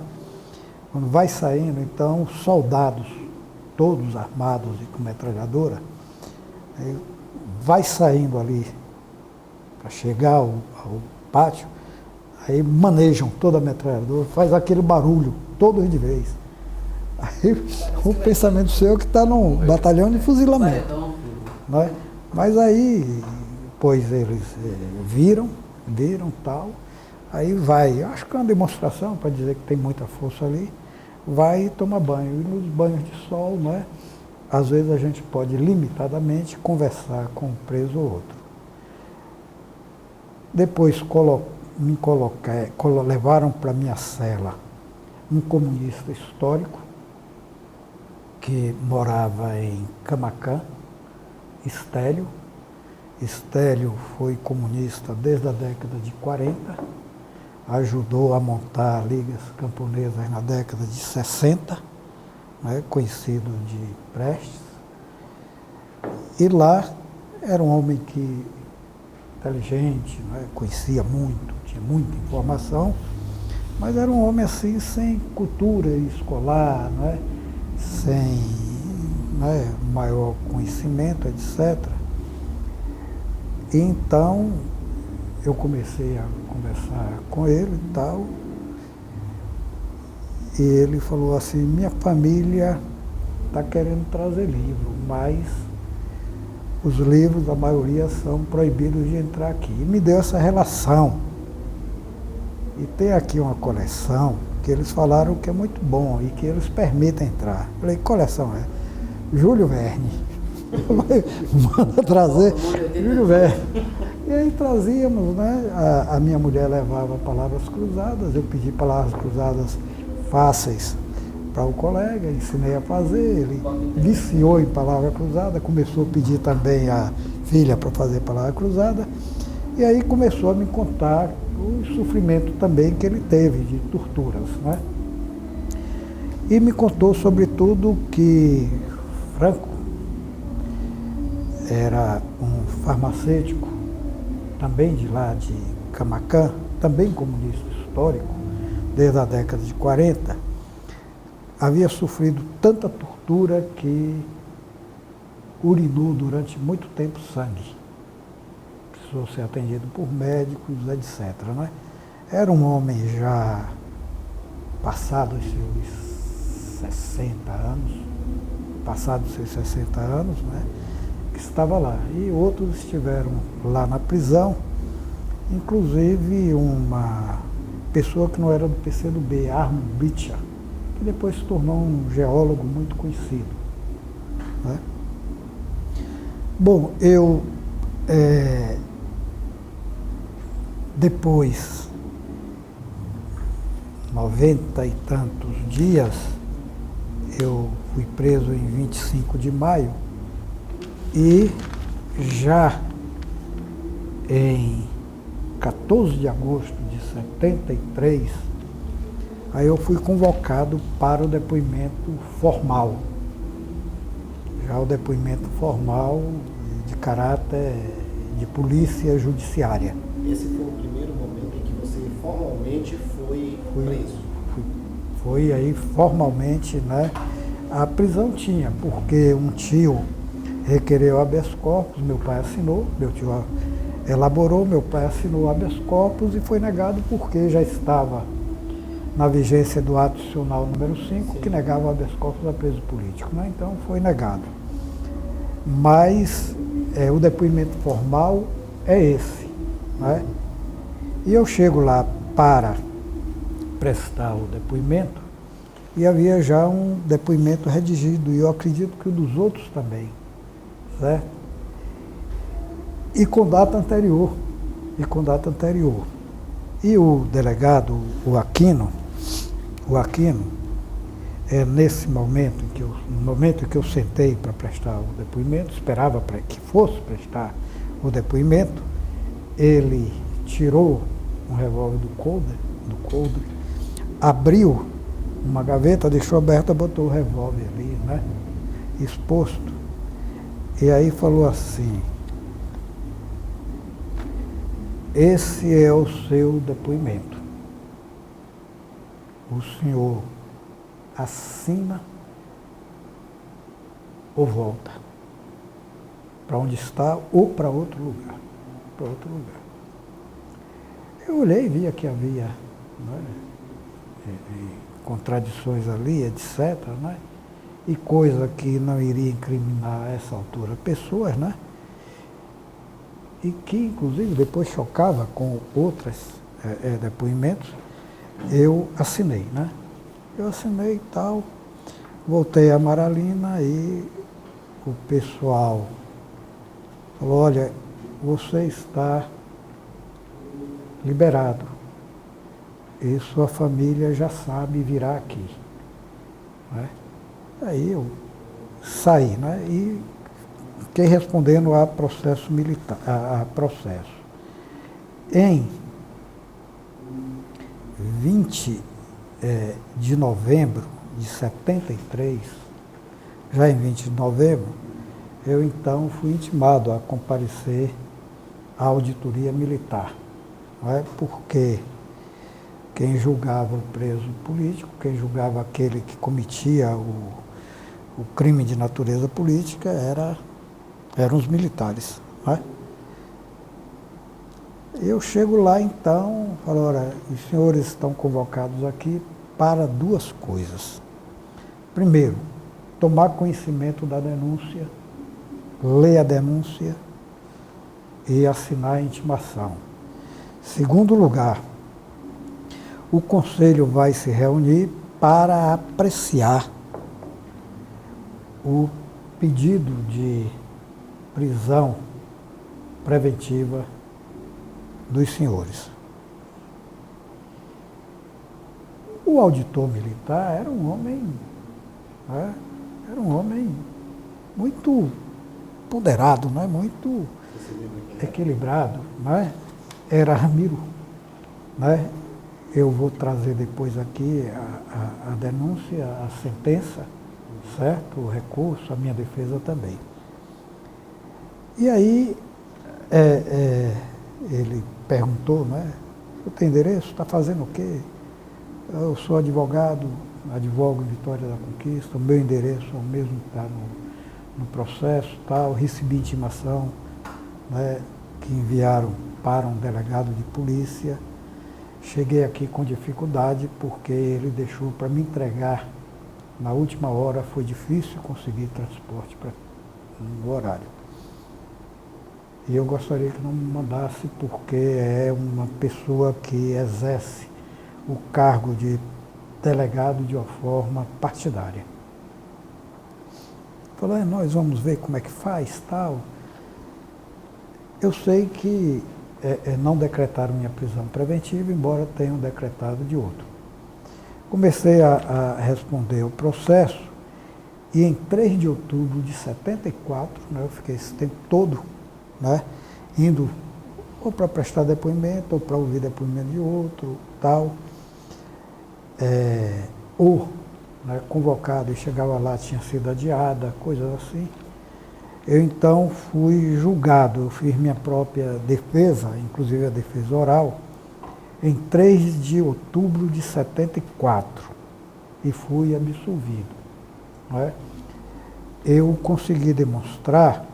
Quando vai saindo, então, soldados, todos armados e com metralhadora, vai saindo ali para chegar ao pátio, aí manejam toda a metralhadora, faz aquele barulho, todos de vez. Aí o pensamento seu é que está num batalhão de fuzilamento. Né? Mas aí, pois eles viram tal, aí vai, acho que é uma demonstração para dizer que tem muita força ali, vai tomar banho. E nos banhos de sol, né, às vezes a gente pode limitadamente conversar com um preso ou outro. Depois levaram para minha cela um comunista histórico que morava em Camaquã, Estélio. Estélio foi comunista desde a década de 40, ajudou a montar ligas camponesas na década de 60, né, conhecido de Prestes. E lá era um homem inteligente, né, conhecia muito, tinha muita informação, mas era um homem assim sem cultura escolar, né, sem, né, maior conhecimento, etc. E então eu comecei a conversar com ele e tal, e ele falou assim, minha família está querendo trazer livro, mas os livros, a maioria, são proibidos de entrar aqui. E me deu essa relação. E tem aqui uma coleção que eles falaram que é muito bom e que eles permitem entrar. Eu falei, que coleção é? Júlio Verne. Manda trazer Júlio Verne. E aí trazíamos, né? A minha mulher levava palavras cruzadas, eu pedi palavras cruzadas fáceis para o colega, ensinei a fazer, ele viciou em palavra cruzada, começou a pedir também a filha para fazer palavra cruzada, e aí começou a me contar o sofrimento também que ele teve de torturas, né? E me contou sobretudo que Franco era um farmacêutico, também de lá de Camaquã, também comunista histórico, desde a década de 40, havia sofrido tanta tortura que urinou durante muito tempo sangue. Precisou ser atendido por médicos, etc. Né? Era um homem já passado os seus 60 anos, né? Que estava lá. E outros estiveram lá na prisão, inclusive uma pessoa que não era do PCdoB, Arno Bitcher, que depois se tornou um geólogo muito conhecido. Né? Bom, eu depois, 90 e tantos dias, eu fui preso em 25 de maio e já em 14 de agosto de 73, aí eu fui convocado para o depoimento formal. Já o depoimento formal de caráter de polícia judiciária. Esse foi o primeiro momento em que você formalmente foi preso? Foi aí formalmente, né? A prisão tinha, porque um tio requereu habeas corpus, meu pai assinou, meu tio elaborou, meu pai assinou habeas corpus e foi negado porque já estava na vigência do ato adicional número 5, que negava o habeas corpus a preso político, né? Então foi negado. Mas o depoimento formal é esse, né? E eu chego lá para prestar o depoimento e havia já um depoimento redigido, e eu acredito que o dos outros também, certo? E com data anterior. E o delegado, o Aquino, nesse momento no momento em que eu sentei para prestar o depoimento, esperava para que fosse prestar o depoimento, ele tirou um revólver do coldre, abriu uma gaveta, deixou aberta, botou o revólver ali, né, exposto. E aí falou assim: esse é o seu depoimento. O senhor assina ou volta para onde está ou para outro lugar. Eu olhei e via que havia, né, contradições ali, etc., né, e coisa que não iria incriminar a essa altura pessoas, né, e que, inclusive, depois chocava com outros depoimentos. Eu assinei, né? Eu assinei e tal, voltei a Amaralina e o pessoal falou: olha, você está liberado e sua família já sabe virá aqui, né? Aí eu saí, né? E fiquei respondendo a processo militar, a processo. Em 20 de novembro de 73, já em 20 de novembro, eu então fui intimado a comparecer à auditoria militar, não é? Porque quem julgava o preso político, quem julgava aquele que cometia o crime de natureza política eram os militares, não é? Eu chego lá então, falo: olha, os senhores estão convocados aqui para duas coisas. Primeiro, tomar conhecimento da denúncia, ler a denúncia e assinar a intimação. Segundo lugar, o Conselho vai se reunir para apreciar o pedido de prisão preventiva dos senhores. O auditor militar era um homem, né, muito ponderado, né, muito equilibrado, né? Era Ramiro, né? Eu vou trazer depois aqui a denúncia, a sentença, certo? O recurso, a minha defesa também. E aí ele perguntou, né? O teu endereço? Está fazendo o quê? Eu sou advogado, advogo em Vitória da Conquista, o meu endereço é o mesmo que está no processo, tal. Recebi intimação, né, que enviaram para um delegado de polícia. Cheguei aqui com dificuldade porque ele deixou para me entregar na última hora, foi difícil conseguir transporte no horário. E eu gostaria que não me mandasse porque é uma pessoa que exerce o cargo de delegado de uma forma partidária. Falei: nós vamos ver como é que faz, tal. Eu sei que não decretaram minha prisão preventiva, embora tenham decretado de outro. Comecei a responder o processo e em 3 de outubro de 74, né, eu fiquei esse tempo todo, né, indo ou para prestar depoimento, ou para ouvir depoimento de outro, tal, ou, né, convocado e chegava lá, tinha sido adiada, coisas assim. Eu então fui julgado, eu fiz minha própria defesa, inclusive a defesa oral, em 3 de outubro de 74 e fui absolvido. não é? Eu consegui demonstrar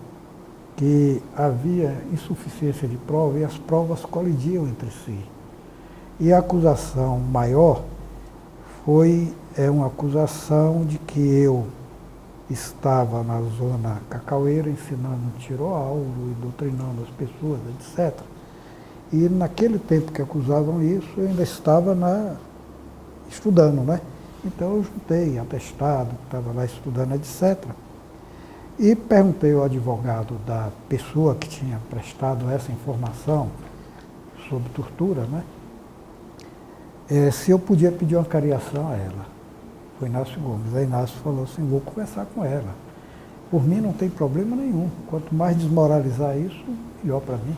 que havia insuficiência de prova e as provas colidiam entre si. E a acusação maior foi uma acusação de que eu estava na zona cacaueira ensinando tiro ao alvo e doutrinando as pessoas, etc. E naquele tempo que acusavam isso, eu ainda estava estudando, né? Então eu juntei atestado, estava lá estudando, etc. E perguntei ao advogado da pessoa que tinha prestado essa informação sobre tortura, né? Se eu podia pedir uma cariação a ela. Foi Inácio Gomes. Aí Inácio falou assim, vou conversar com ela. Por mim não tem problema nenhum. Quanto mais desmoralizar isso, melhor para mim.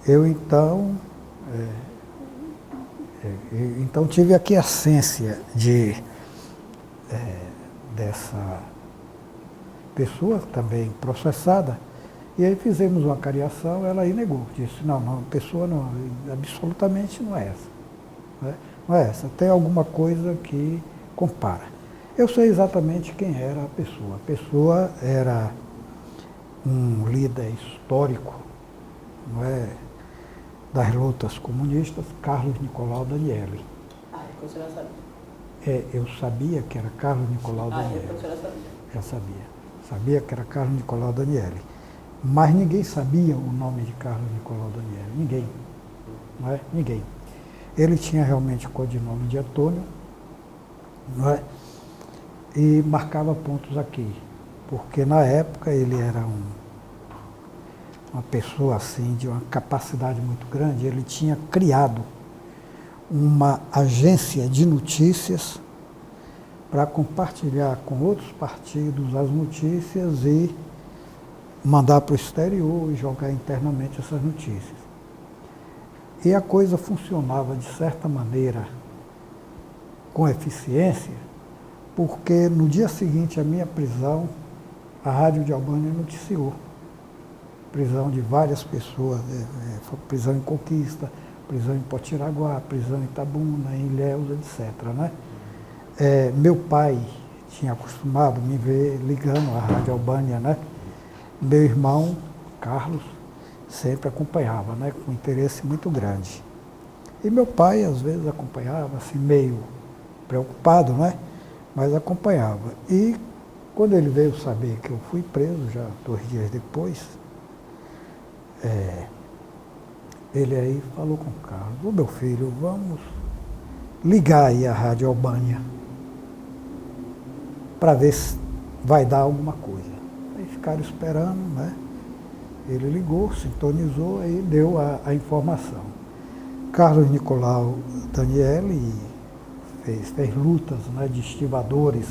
Eu então tive a aquiescência dessa pessoa também processada, e aí fizemos uma cariação, ela aí negou, disse, não, a pessoa não, absolutamente não é essa. Né? Não é essa, tem alguma coisa que compara. Eu sei exatamente quem era a pessoa. A pessoa era um líder histórico, não é, das lutas comunistas, Carlos Nicolau Danielli. O senhor já sabia? Eu sabia que era Carlos Nicolau Danielli. O senhor já sabia? Já sabia. Sabia que era Carlos Nicolau Danielli. Mas ninguém sabia o nome de Carlos Nicolau Danielli. Ninguém. Não é? Ninguém. Ele tinha realmente o codinome de Antônio, não é? E marcava pontos aqui. Porque na época ele era uma pessoa assim, de uma capacidade muito grande. Ele tinha criado uma agência de notícias para compartilhar com outros partidos as notícias e mandar para o exterior e jogar internamente essas notícias. E a coisa funcionava de certa maneira com eficiência, porque no dia seguinte à minha prisão, a Rádio de Albânia noticiou. Prisão de várias pessoas, prisão em Conquista, prisão em Potiraguá, prisão em Itabuna, em Ilhéus, etc. Né? Meu pai tinha acostumado me ver ligando a Rádio Albânia, né? Meu irmão, Carlos, sempre acompanhava, né? Com interesse muito grande. E meu pai, às vezes, acompanhava, assim, meio preocupado, né? Mas acompanhava. E quando ele veio saber que eu fui preso, já 2 dias depois, ele aí falou com o Carlos, ô meu filho, vamos ligar aí a Rádio Albânia para ver se vai dar alguma coisa. Aí ficaram esperando, né? Ele ligou, sintonizou, aí deu a informação. Carlos Nicolau Danielli fez lutas, né, de estivadores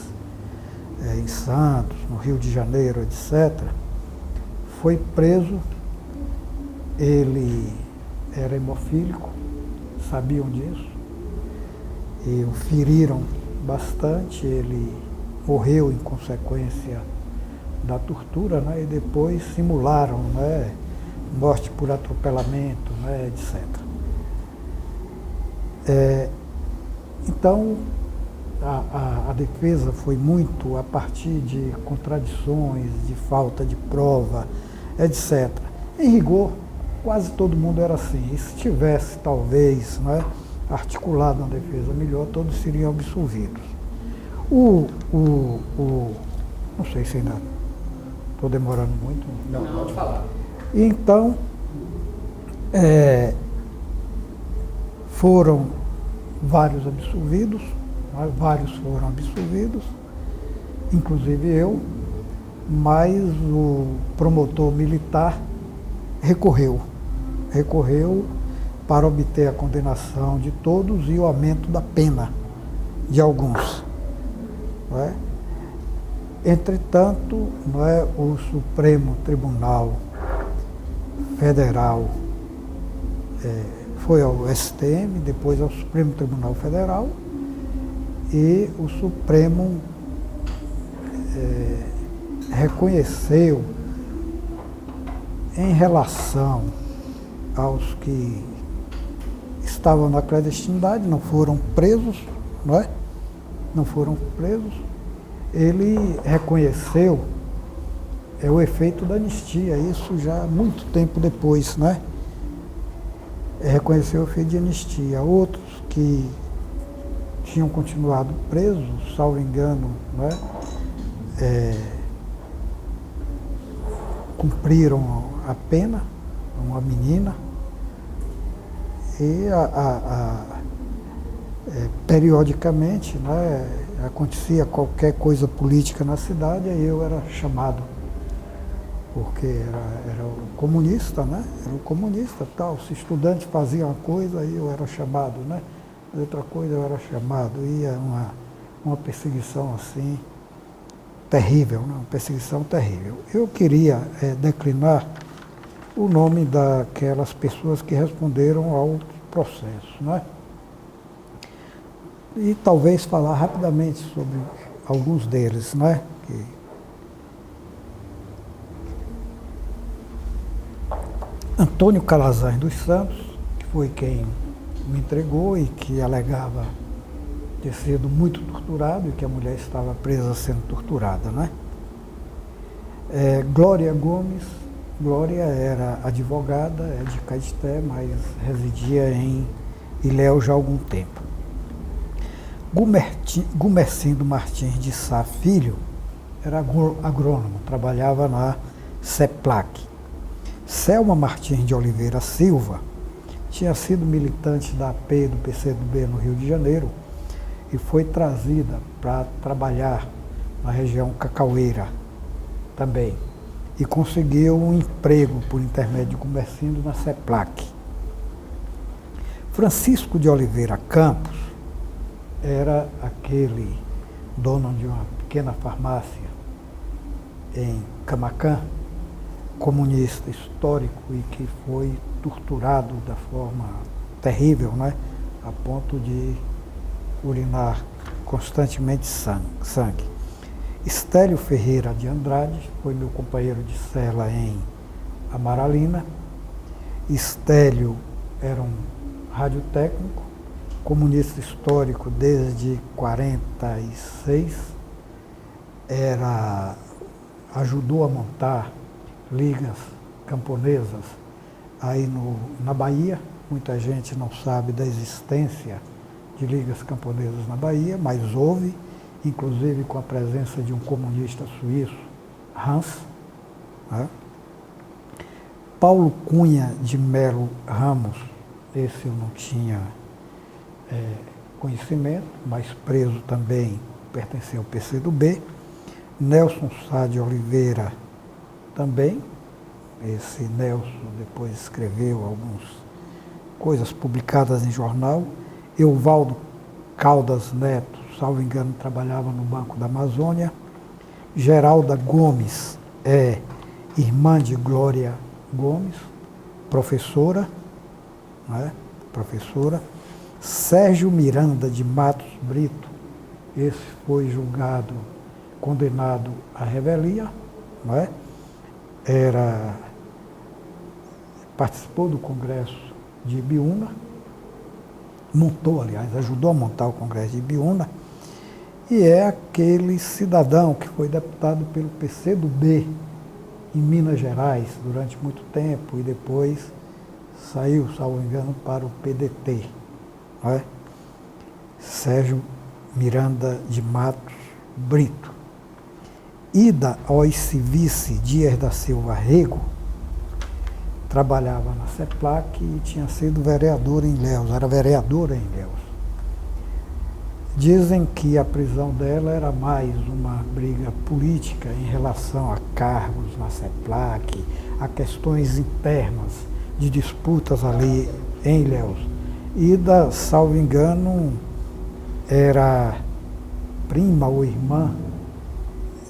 em Santos, no Rio de Janeiro, etc. Foi preso, ele era hemofílico, sabiam disso, e o feriram bastante, ele morreu em consequência da tortura, né, e depois simularam, né, morte por atropelamento, né, etc. Então, a defesa foi muito a partir de contradições, de falta de prova, etc. Em rigor, quase todo mundo era assim. E se tivesse, talvez, né, articulado uma defesa melhor, todos seriam absolvidos. Não sei se ainda estou demorando muito. Não, pode falar. Então, foram vários absolvidos, vários foram absolvidos, inclusive eu, mas o promotor militar recorreu para obter a condenação de todos e o aumento da pena de alguns. Não é? Entretanto, não é, o Supremo Tribunal Federal foi ao STM, depois ao Supremo Tribunal Federal, e o Supremo reconheceu, em relação aos que estavam na clandestinidade, não foram presos, não é? Não foram presos, ele reconheceu o efeito da anistia, isso já muito tempo depois, né? Reconheceu o efeito de anistia. Outros que tinham continuado presos, salvo engano, né? Cumpriram a pena, uma menina, e periodicamente, né, acontecia qualquer coisa política na cidade, aí eu era chamado, porque era o comunista, né? Era o comunista, tal. Se estudante fazia uma coisa, aí eu era chamado, né? Outra coisa eu era chamado. Ia uma perseguição assim, terrível, né? Uma perseguição terrível. Eu queria declinar o nome daquelas pessoas que responderam ao processo, né? E talvez falar rapidamente sobre alguns deles, né? Antônio Calazans dos Santos, que foi quem me entregou e que alegava ter sido muito torturado e que a mulher estava presa sendo torturada, né? Glória Gomes. Glória era advogada, é de Caeté, mas residia em Ilhéus já há algum tempo. Gumercindo Martins de Sá Filho era agrônomo, trabalhava na CEPLAC. Selma Martins de Oliveira Silva tinha sido militante da AP do PCdoB no Rio de Janeiro e foi trazida para trabalhar na região cacaueira também. E conseguiu um emprego por intermédio de Gumercindo na CEPLAC. Francisco de Oliveira Campos era aquele dono de uma pequena farmácia em Camaquã, comunista histórico e que foi torturado da forma terrível, né? A ponto de urinar constantemente sangue. Estélio Ferreira de Andrade foi meu companheiro de cela em Amaralina. Estélio era um radiotécnico, comunista histórico desde 46, ajudou a montar ligas camponesas aí na Bahia. Muita gente não sabe da existência de ligas camponesas na Bahia, mas houve, inclusive com a presença de um comunista suíço, Hans, né? Paulo Cunha de Melo Ramos, esse eu não tinha conhecimento, mas preso também, pertenceu ao PCdoB. Nelson Sá de Oliveira também, esse Nelson depois escreveu algumas coisas publicadas em jornal. Euvaldo Caldas Neto, salvo engano, trabalhava no Banco da Amazônia. Geralda Gomes é irmã de Glória Gomes, professora, né? Professora. Sérgio Miranda de Matos Brito, esse foi julgado, condenado à revelia, não é? Participou do Congresso de Ibiúna, ajudou a montar o Congresso de Ibiúna, e é aquele cidadão que foi deputado pelo PCdoB em Minas Gerais durante muito tempo e depois saiu, salvo engano, para o PDT. Não é? Sérgio Miranda de Matos Brito. Ida Oicivice Dias da Silva Rego trabalhava na CEPLAC e tinha sido vereadora em Ilhéus, era vereadora em Ilhéus. Dizem que a prisão dela era mais uma briga política em relação a cargos na CEPLAC, a questões internas de disputas ali em Ilhéus. Ida, salvo engano, era prima ou irmã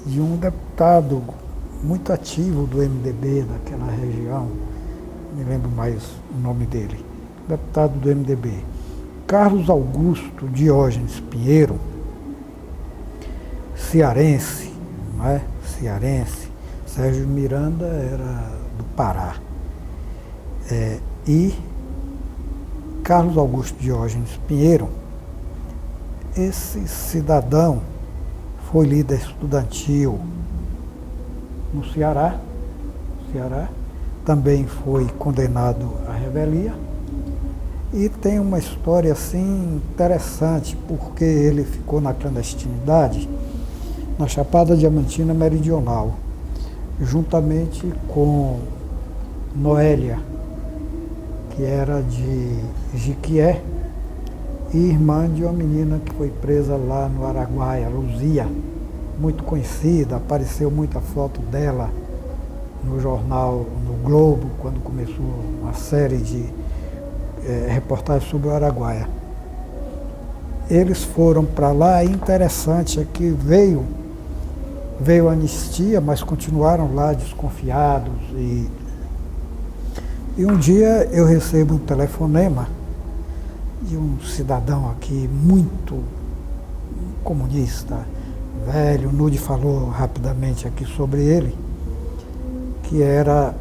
de um deputado muito ativo do MDB daquela região, não me lembro mais o nome dele, deputado do MDB. Carlos Augusto Diógenes Pinheiro, cearense, não é? Cearense. Sérgio Miranda era do Pará. E Carlos Augusto Diógenes Pinheiro, esse cidadão foi líder estudantil no Ceará, também foi condenado à revelia. E tem uma história assim interessante, porque ele ficou na clandestinidade na Chapada Diamantina Meridional, juntamente com Noélia, que era de Jiquié, e irmã de uma menina que foi presa lá no Araguaia, Luzia, muito conhecida, apareceu muita foto dela no jornal, no Globo, quando começou uma série de reportagens sobre o Araguaia. Eles foram para lá, e interessante é que veio a anistia, mas continuaram lá desconfiados. E um dia eu recebo um telefonema de um cidadão aqui muito comunista, velho. O Nude falou rapidamente aqui sobre ele, que era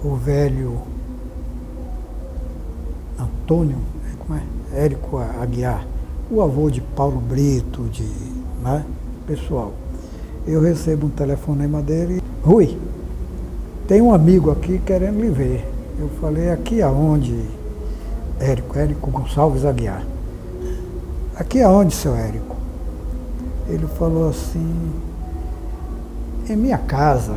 o velho Antônio, como é? Érico Aguiar, o avô de Paulo Brito, né? Pessoal, eu recebo um telefonema dele: Rui, tem um amigo aqui querendo lhe ver. Eu falei: aqui aonde, Érico Gonçalves Aguiar? Aqui aonde, seu Érico? Ele falou assim: em minha casa.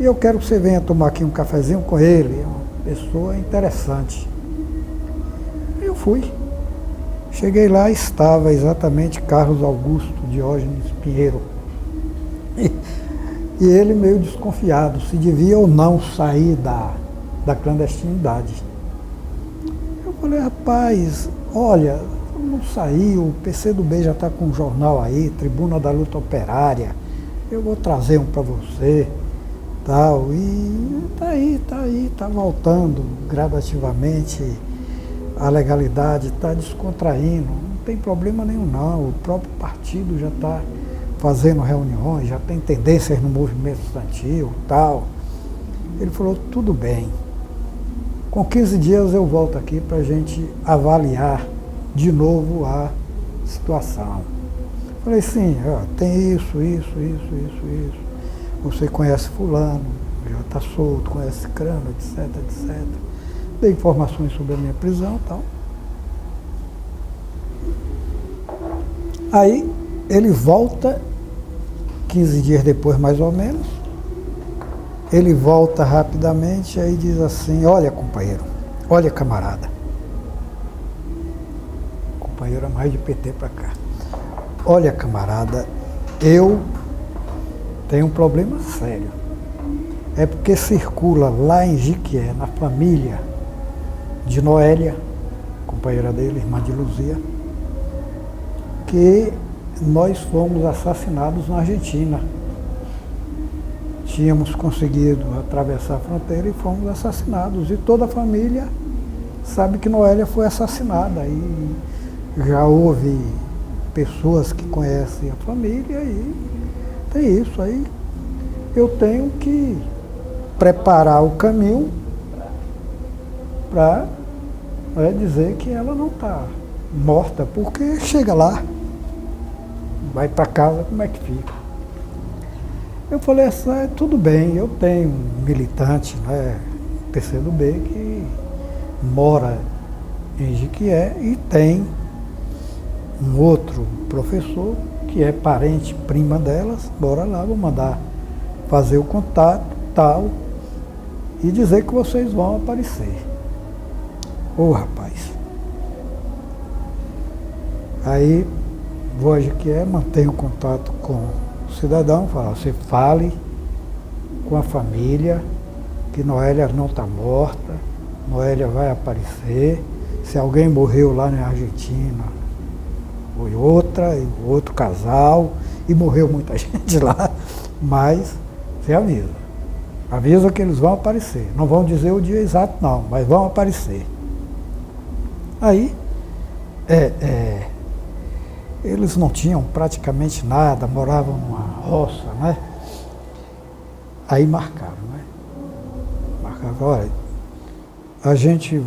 E eu quero que você venha tomar aqui um cafezinho com ele, é uma pessoa interessante. Eu fui. Cheguei lá, estava exatamente Carlos Augusto Diógenes Pinheiro. E ele meio desconfiado, se devia ou não sair da clandestinidade. Eu falei: rapaz, olha, não saiu, o PCdoB já está com um jornal aí, Tribuna da Luta Operária, eu vou trazer um para você, tal. E tá voltando gradativamente, a legalidade está descontraindo, não tem problema nenhum não, o próprio partido já está fazendo reuniões, já tem tendências no movimento estudantil, tal. Ele falou: tudo bem, com 15 dias eu volto aqui para a gente avaliar de novo a situação. Falei: sim, ó, tem isso. Você conhece fulano, já está solto, conhece crânio, etc. Dei informações sobre a minha prisão e tal. Aí ele volta, 15 dias depois mais ou menos, ele volta rapidamente, aí diz assim: olha, companheiro, olha, camarada. O companheiro é mais de PT para cá. Olha, camarada, eu tenho um problema sério. É porque circula lá em Jiquié, na família de Noélia, companheira dele, irmã de Luzia, que nós fomos assassinados na Argentina. Tínhamos conseguido atravessar a fronteira e fomos assassinados. E toda a família sabe que Noélia foi assassinada. E já houve pessoas que conhecem a família e tem isso aí. Eu tenho que preparar o caminho para dizer que ela não está morta, porque chega lá, vai para casa, como é que fica? Eu falei assim: tudo bem, eu tenho um militante, né, PCdoB, que mora em Jiquié e tem um outro professor que é parente, prima delas, bora lá, vou mandar fazer o contato, tal, e dizer que vocês vão aparecer. Ô, rapaz. Aí vou a Jiquié, mantenho contato com o cidadão, falo: você fale com a família que Noélia não está morta, Noélia vai aparecer. Se alguém morreu lá na Argentina, foi outro casal, e morreu muita gente lá, mas você avisa que eles vão aparecer. Não vão dizer o dia exato não, mas vão aparecer. Aí eles não tinham praticamente nada, moravam numa roça, né? Aí marcaram, né? Marcaram: olha, a gente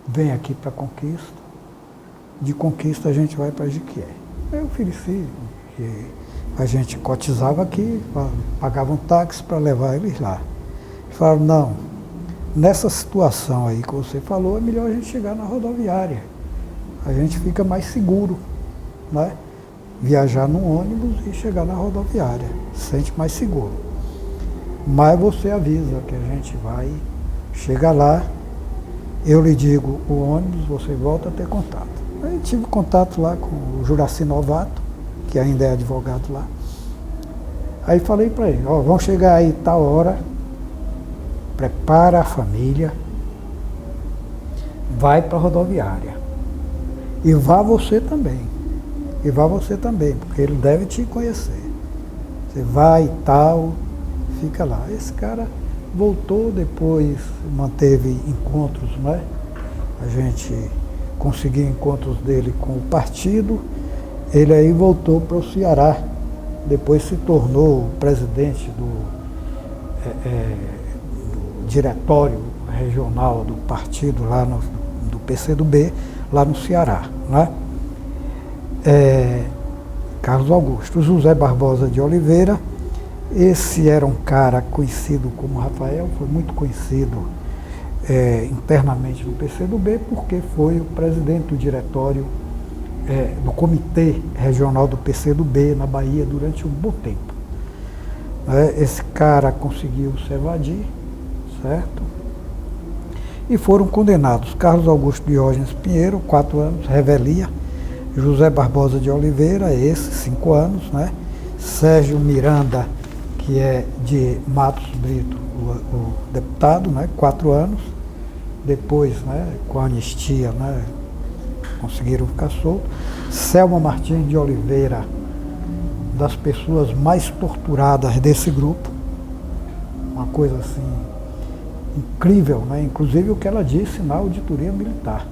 vem aqui para Conquista, de Conquista a gente vai para Jiquié. Eu ofereci, que a gente cotizava aqui, pagava um táxi para levar eles lá. Eles falaram, não, nessa situação aí que você falou, é melhor a gente chegar na rodoviária. A gente fica mais seguro, né? Viajar no ônibus e chegar na rodoviária, se sente mais seguro. Mas você avisa que a gente vai, chega lá, eu lhe digo o ônibus, você volta a ter contato. Aí tive contato lá com o Juraci Novato, que ainda é advogado lá. Aí falei para ele, ó, vão chegar aí tal hora, prepara a família, vai para a rodoviária. E vá você também. E vá você também, porque ele deve te conhecer. Você vai e tal, fica lá. Esse cara voltou, depois manteve encontros, né? A gente conseguiu encontros dele com o partido. Ele aí voltou para o Ceará. Depois se tornou o presidente do diretório regional do partido lá do PCdoB, lá no Ceará, né? Carlos Augusto. José Barbosa de Oliveira, esse era um cara conhecido como Rafael, foi muito conhecido internamente no PCdoB, porque foi o presidente do diretório do Comitê Regional do PCdoB na Bahia durante um bom tempo. Esse cara conseguiu se evadir, certo? E foram condenados Carlos Augusto Diógenes Pinheiro, 4 anos, revelia. José Barbosa de Oliveira, esse, 5 anos, né? Sérgio Miranda, que é de Matos Brito, o deputado, né? 4 anos. Depois, né, com a anistia, né, conseguiram ficar soltos. Selma Martins de Oliveira, das pessoas mais torturadas desse grupo. Uma coisa assim incrível, né? Inclusive o que ela disse na auditoria militar.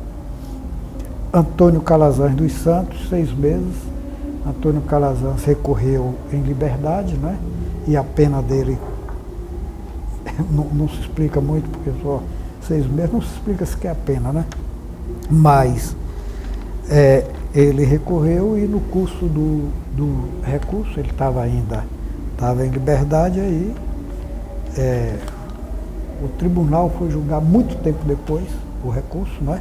Antônio Calazans dos Santos, 6 meses. Antônio Calazans recorreu em liberdade, né? E a pena dele não se explica muito, porque só 6 meses, não se explica sequer a pena, né? Mas ele recorreu e no curso do recurso, ele estava em liberdade, aí o tribunal foi julgar muito tempo depois o recurso, né?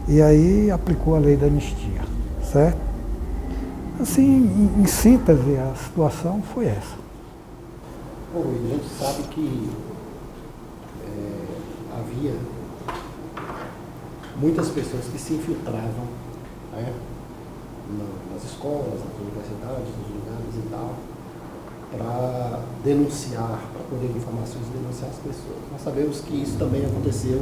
E aí aplicou a lei da anistia, certo? Assim, em síntese, a situação foi essa. Bom, a gente sabe que havia muitas pessoas que se infiltravam, né, nas escolas, nas universidades, nos lugares e tal, para denunciar, para poder informações e denunciar as pessoas. Nós sabemos que isso também aconteceu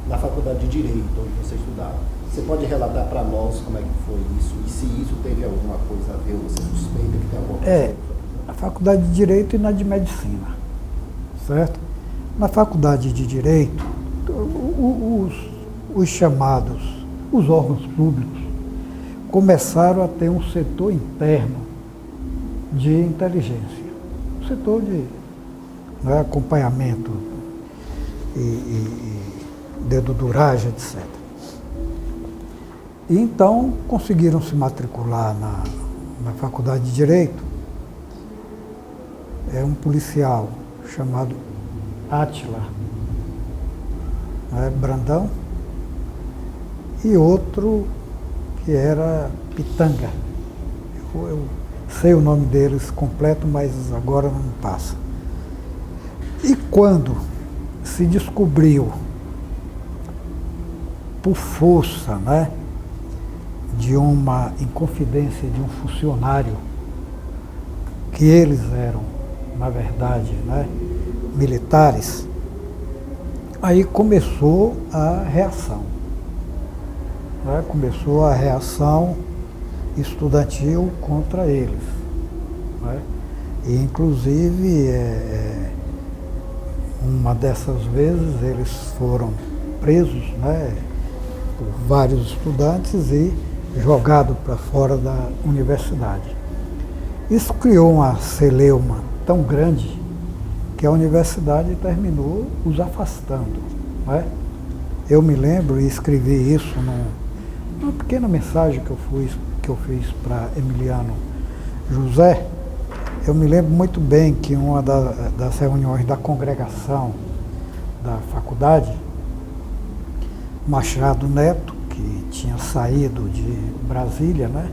na Faculdade de Direito, onde você estudava. Você pode relatar para nós como é que foi isso e se isso teve alguma coisa a ver, você suspeita que tem alguma coisa? Na Faculdade de Direito e na de Medicina, certo? Na Faculdade de Direito, os chamados, os órgãos públicos, começaram a ter um setor interno de inteligência, um setor de acompanhamento e deduduragem, etc. E então conseguiram se matricular na Faculdade de Direito. Um policial chamado Átila Brandão e outro que era Pitanga. Eu sei o nome deles completo, mas agora não me passa. E quando se descobriu, por força, né, de uma inconfidência de um funcionário, que eles eram, na verdade, né, militares, aí começou a reação. Né, começou a reação estudantil contra eles. Né, e, inclusive, uma dessas vezes eles foram presos, né, por vários estudantes e jogados para fora da universidade. Isso criou uma celeuma tão grande que a universidade terminou os afastando. Né? Eu me lembro e escrevi isso numa pequena mensagem que eu fui que eu fiz para Emiliano José, eu me lembro muito bem que uma das reuniões da congregação da faculdade, Machado Neto, que tinha saído de Brasília, né?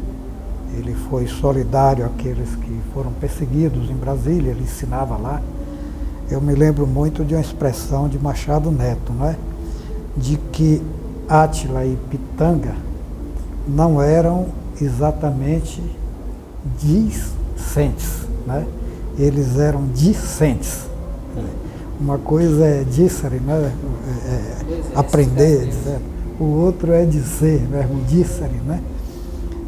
Ele foi solidário àqueles que foram perseguidos em Brasília, ele ensinava lá. Eu me lembro muito de uma expressão de Machado Neto, né? De que Átila e Pitanga não eram exatamente discentes, né? Eles eram discentes. Uma coisa é dissere, né? Aprender, dizer. O outro é dizer, mesmo dissere, né?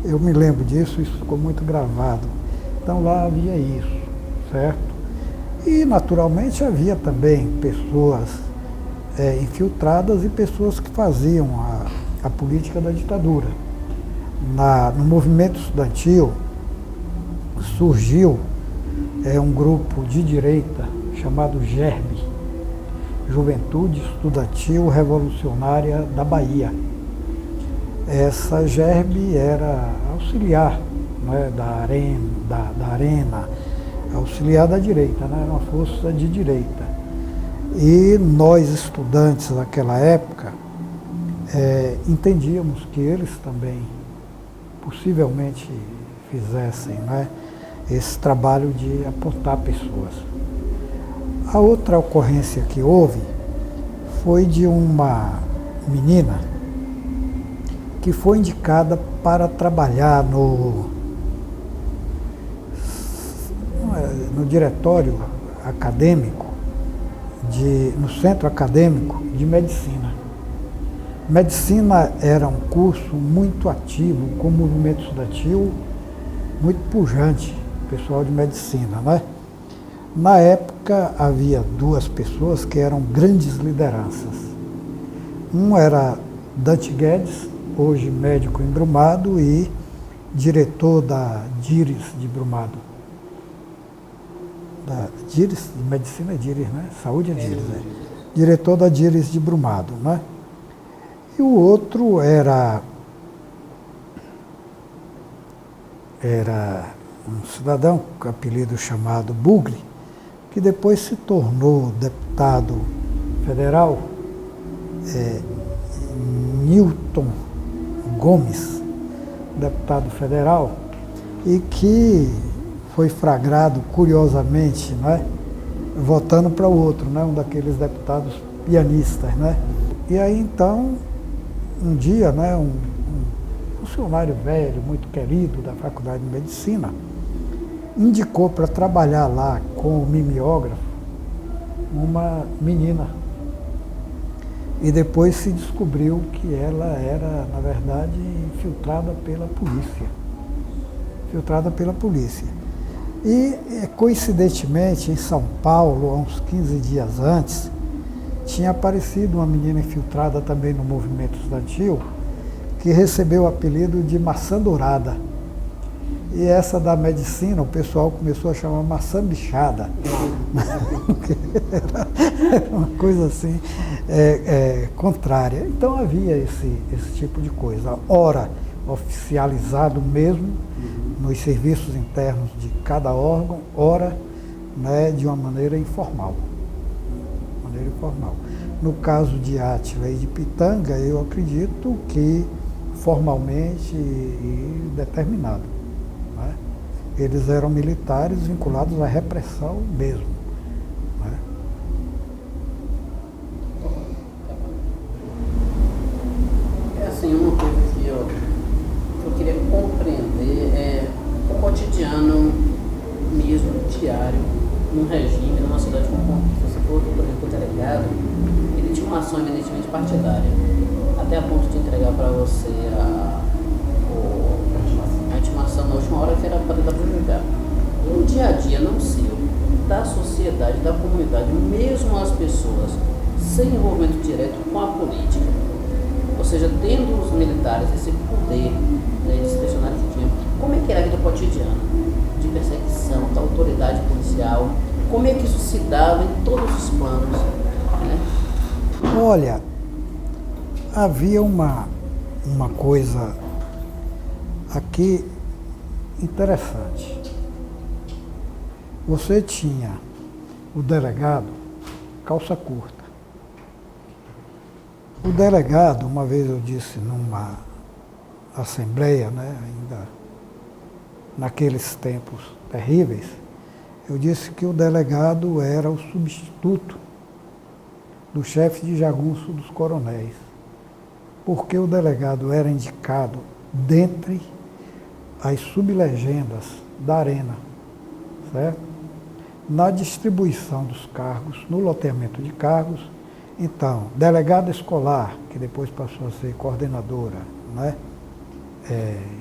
Eu me lembro disso, isso ficou muito gravado. Então lá havia isso, certo? E naturalmente havia também pessoas infiltradas e pessoas que faziam a política da ditadura. No movimento estudantil surgiu um grupo de direita chamado GERB, Juventude Estudantil Revolucionária da Bahia. Essa GERB era auxiliar, né, da Arena, auxiliar da direita, né, uma força de direita. E nós, estudantes daquela época, entendíamos que eles também possivelmente fizessem, né, esse trabalho de apontar pessoas. A outra ocorrência que houve foi de uma menina que foi indicada para trabalhar no diretório acadêmico, no centro acadêmico de medicina. Medicina era um curso muito ativo, com o movimento estudantil muito pujante, pessoal de medicina, né? Na época havia duas pessoas que eram grandes lideranças. Um era Dante Guedes, hoje médico em Brumado e diretor da DIRES de Brumado. Da DIRES, de medicina é DIRES, né? Saúde é DIRES, né? Diretor da DIRES de Brumado, né? E o outro era um cidadão com apelido chamado Bugre, que depois se tornou deputado federal, Newton Gomes, deputado federal, e que foi flagrado, curiosamente, né, votando para o outro, né, um daqueles deputados pianistas, né. E aí, então, um dia, né, um funcionário velho, muito querido da Faculdade de Medicina, indicou para trabalhar lá com o mimeógrafo uma menina. E depois se descobriu que ela era, na verdade, infiltrada pela polícia. Infiltrada pela polícia. E, coincidentemente, em São Paulo, há uns 15 dias antes, tinha aparecido uma menina infiltrada também no movimento estudantil, que recebeu o apelido de Maçã Dourada. E essa da medicina, o pessoal começou a chamar maçã bichada. Era uma coisa assim, contrária. Então havia esse tipo de coisa. Ora, oficializado mesmo nos serviços internos de cada órgão, ora, né, de uma maneira informal. No caso de Átila e de Pitanga, eu acredito que formalmente e determinado. Né? Eles eram militares vinculados à repressão mesmo. Né? É assim, uma coisa que eu queria compreender é o cotidiano mesmo, diário, num regime, numa cidade como Conquista. Você falou que o delegado, ele tinha uma ação eminentemente partidária, até a ponto de entregar para você a intimação na última hora, que era para tentar prejudicar. No dia a dia, não seu, da sociedade, da comunidade, mesmo as pessoas sem envolvimento direto com a política, ou seja, tendo os militares esse poder, né, discricionário que tinham, como é que era a vida cotidiana de perseguição, da autoridade policial, como é que isso se dava em todos os planos, né? Olha, havia uma coisa aqui interessante. Você tinha o delegado calça curta. O delegado, uma vez eu disse numa assembleia, né, ainda naqueles tempos terríveis, eu disse que o delegado era o substituto do chefe de jagunço dos coronéis, porque o delegado era indicado dentre as sublegendas da arena, certo? Na distribuição dos cargos, no loteamento de cargos, então, delegado escolar, que depois passou a ser coordenadora, né?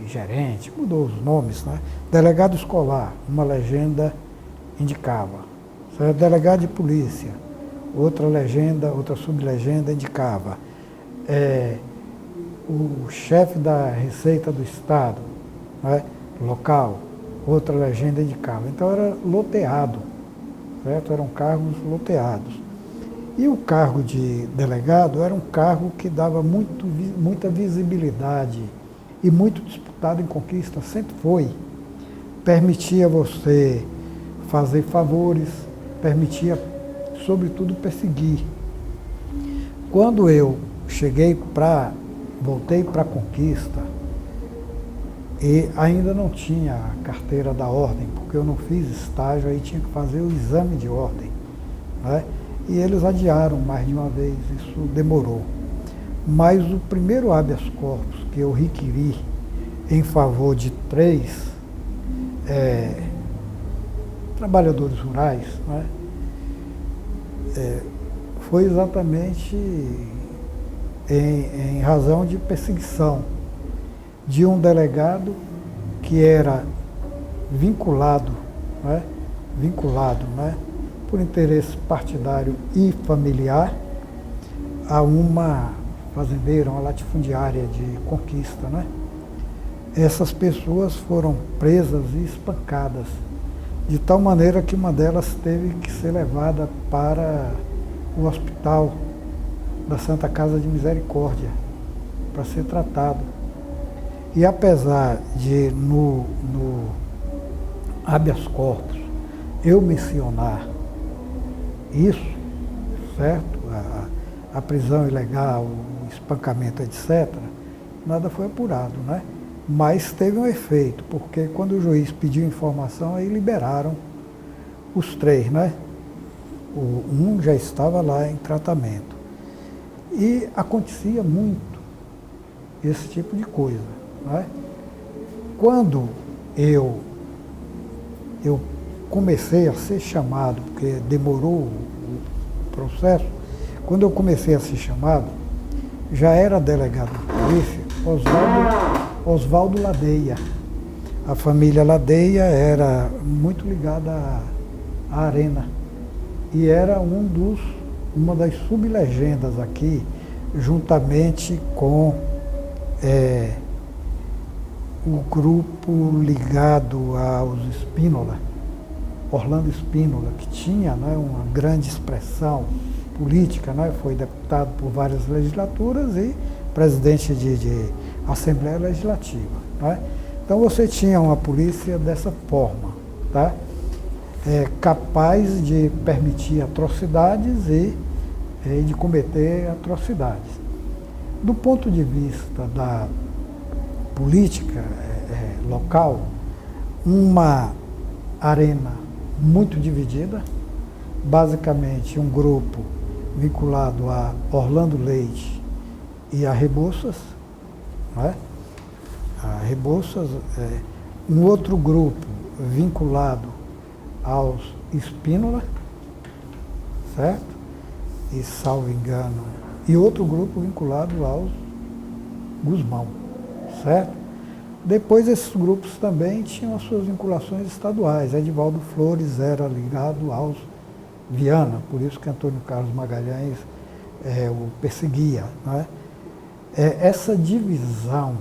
Gerente, mudou os nomes, né? Delegado escolar, uma legenda indicava. Certo? Delegado de polícia, outra legenda, outra sublegenda indicava. O chefe da Receita do Estado, né? Local, outra legenda indicava. Então era loteado, certo? Eram cargos loteados. E o cargo de delegado era um cargo que dava muita visibilidade e muito disputado em conquista, sempre foi. Permitia você fazer favores, permitia, sobretudo, perseguir. Quando eu voltei para a conquista, e ainda não tinha a carteira da ordem, porque eu não fiz estágio, aí tinha que fazer o exame de ordem, né? E eles adiaram mais de uma vez, isso demorou. Mas o primeiro habeas corpus que eu requeri em favor de 3 trabalhadores rurais, né, foi exatamente em razão de perseguição de um delegado que era vinculado, né, por interesse partidário e familiar a uma fazendeira, uma latifundiária de conquista, né? Essas pessoas foram presas e espancadas, de tal maneira que uma delas teve que ser levada para o hospital da Santa Casa de Misericórdia para ser tratado. E apesar de no habeas corpus eu mencionar isso, certo? A prisão ilegal, o espancamento, etc., nada foi apurado, né? Mas teve um efeito, porque quando o juiz pediu informação, aí liberaram os 3, né? Um já estava lá em tratamento. E acontecia muito esse tipo de coisa, né? Quando eu comecei a ser chamado, porque demorou o processo, quando eu comecei a ser chamado, já era delegado de polícia Oswaldo Ladeia. A família Ladeia era muito ligada à Arena e era uma das sublegendas aqui, juntamente com o grupo ligado aos Spínola, Orlando Spínola, que tinha, né, uma grande expressão política, né, foi deputado por várias legislaturas e presidente de Assembleia Legislativa, né? Então você tinha uma polícia dessa forma, tá? Capaz de permitir atrocidades e de cometer atrocidades. Do ponto de vista da política local, uma arena muito dividida, basicamente um grupo vinculado a Orlando Leite e a Rebouças, né? A Rebouças, um outro grupo vinculado aos Spínola, certo? E salvo engano, e outro grupo vinculado aos Guzmão, certo? Depois esses grupos também tinham as suas vinculações estaduais. Edivaldo Flores era ligado aos Viana, por isso que Antônio Carlos Magalhães o perseguia, né? Essa divisão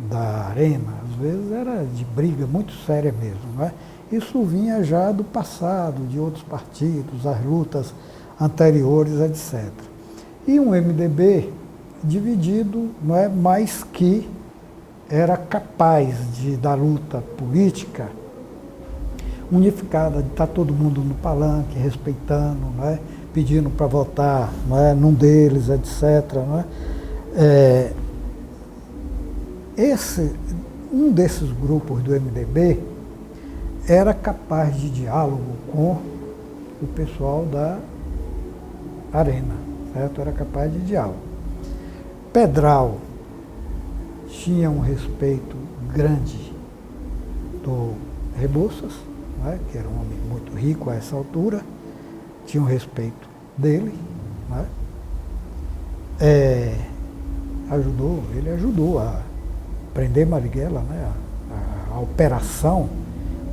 da arena, às vezes, era de briga muito séria mesmo, né? Isso vinha já do passado, de outros partidos, as lutas anteriores, etc. E um MDB dividido, não é, mais que era capaz da luta política unificada, de estar todo mundo no palanque, respeitando, não é? Pedindo para votar, não é? Num deles, etc. Não é? Um desses grupos do MDB era capaz de diálogo com o pessoal da Arena, certo? Era capaz de diálogo. Pedral tinha um respeito grande do Rebouças, né, que era um homem muito rico a essa altura, tinha um respeito dele, né, ele ajudou a prender Marighella, né, a operação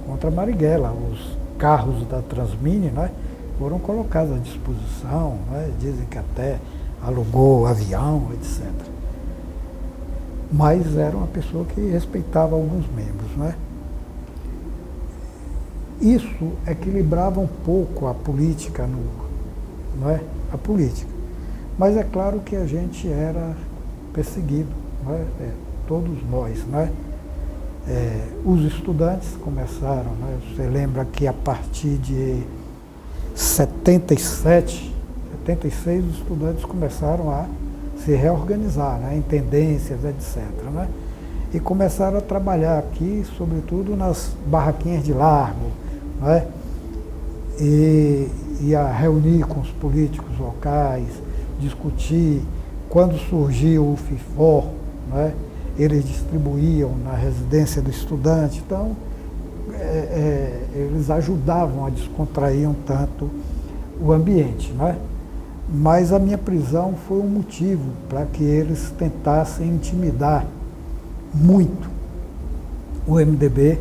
contra Marighella. Os carros da Transmini, né, foram colocados à disposição, né, dizem que até alugou avião, etc. Mas era uma pessoa que respeitava alguns membros, né? Isso equilibrava um pouco a política, não é? A política. Mas é claro que a gente era perseguido, não é? Todos nós, né? Os estudantes começaram, né? Você lembra que a partir de 77, 76, os estudantes começaram a se reorganizar, né, em tendências, etc. Né? E começaram a trabalhar aqui, sobretudo nas barraquinhas de largo, né? E a reunir com os políticos locais, discutir. Quando surgiu o FIFOR, né, eles distribuíam na residência do estudante, então eles ajudavam a descontrair um tanto o ambiente, né? Mas a minha prisão foi um motivo para que eles tentassem intimidar muito o MDB,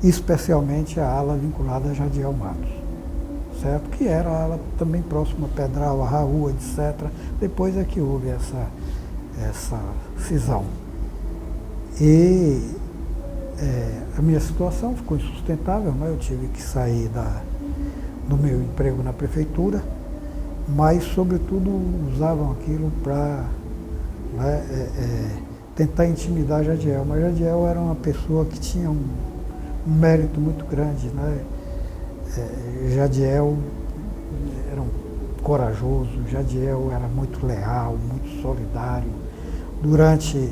especialmente a ala vinculada a Jadiel Matos, certo? Que era a ala também próxima a Pedral, a Raul, etc. Depois é que houve essa cisão. E a minha situação ficou insustentável, né? Eu tive que sair do meu emprego na prefeitura, mas, sobretudo, usavam aquilo para, né, tentar intimidar Jadiel. Mas Jadiel era uma pessoa que tinha um mérito muito grande, né? Jadiel era um corajoso, Jadiel era muito leal, muito solidário. Durante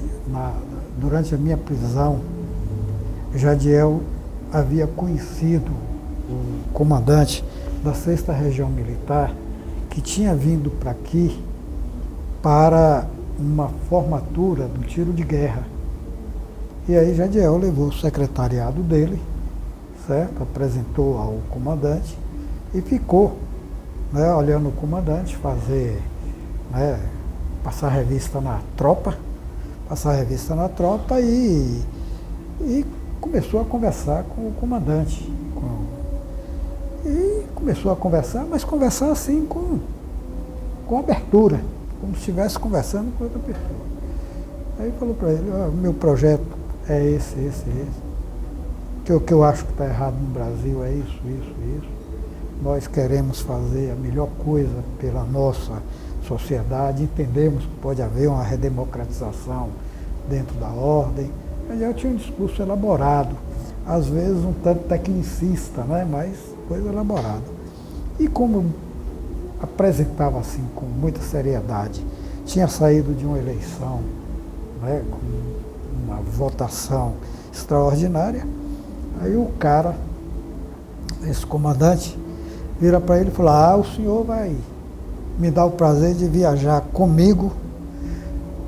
a minha prisão, Jadiel havia conhecido o comandante da 6ª Região Militar, que tinha vindo para aqui para uma formatura do tiro de guerra. E aí Jadiel levou o secretariado dele, certo? Apresentou ao comandante e ficou, né, olhando o comandante fazer, né, passar revista na tropa e começou a conversar com o comandante. E começou a conversar, mas conversar assim com abertura, como se estivesse conversando com outra pessoa. Aí falou para ele, meu projeto é esse. O que eu acho que está errado no Brasil é isso. Nós queremos fazer a melhor coisa pela nossa sociedade, entendemos que pode haver uma redemocratização dentro da ordem. Mas eu tinha um discurso elaborado, às vezes um tanto tecnicista, né? Mas coisa elaborada. E como apresentava assim com muita seriedade, tinha saído de uma eleição, né, com uma votação extraordinária, aí o cara, esse comandante, vira para ele e fala, o senhor vai me dar o prazer de viajar comigo,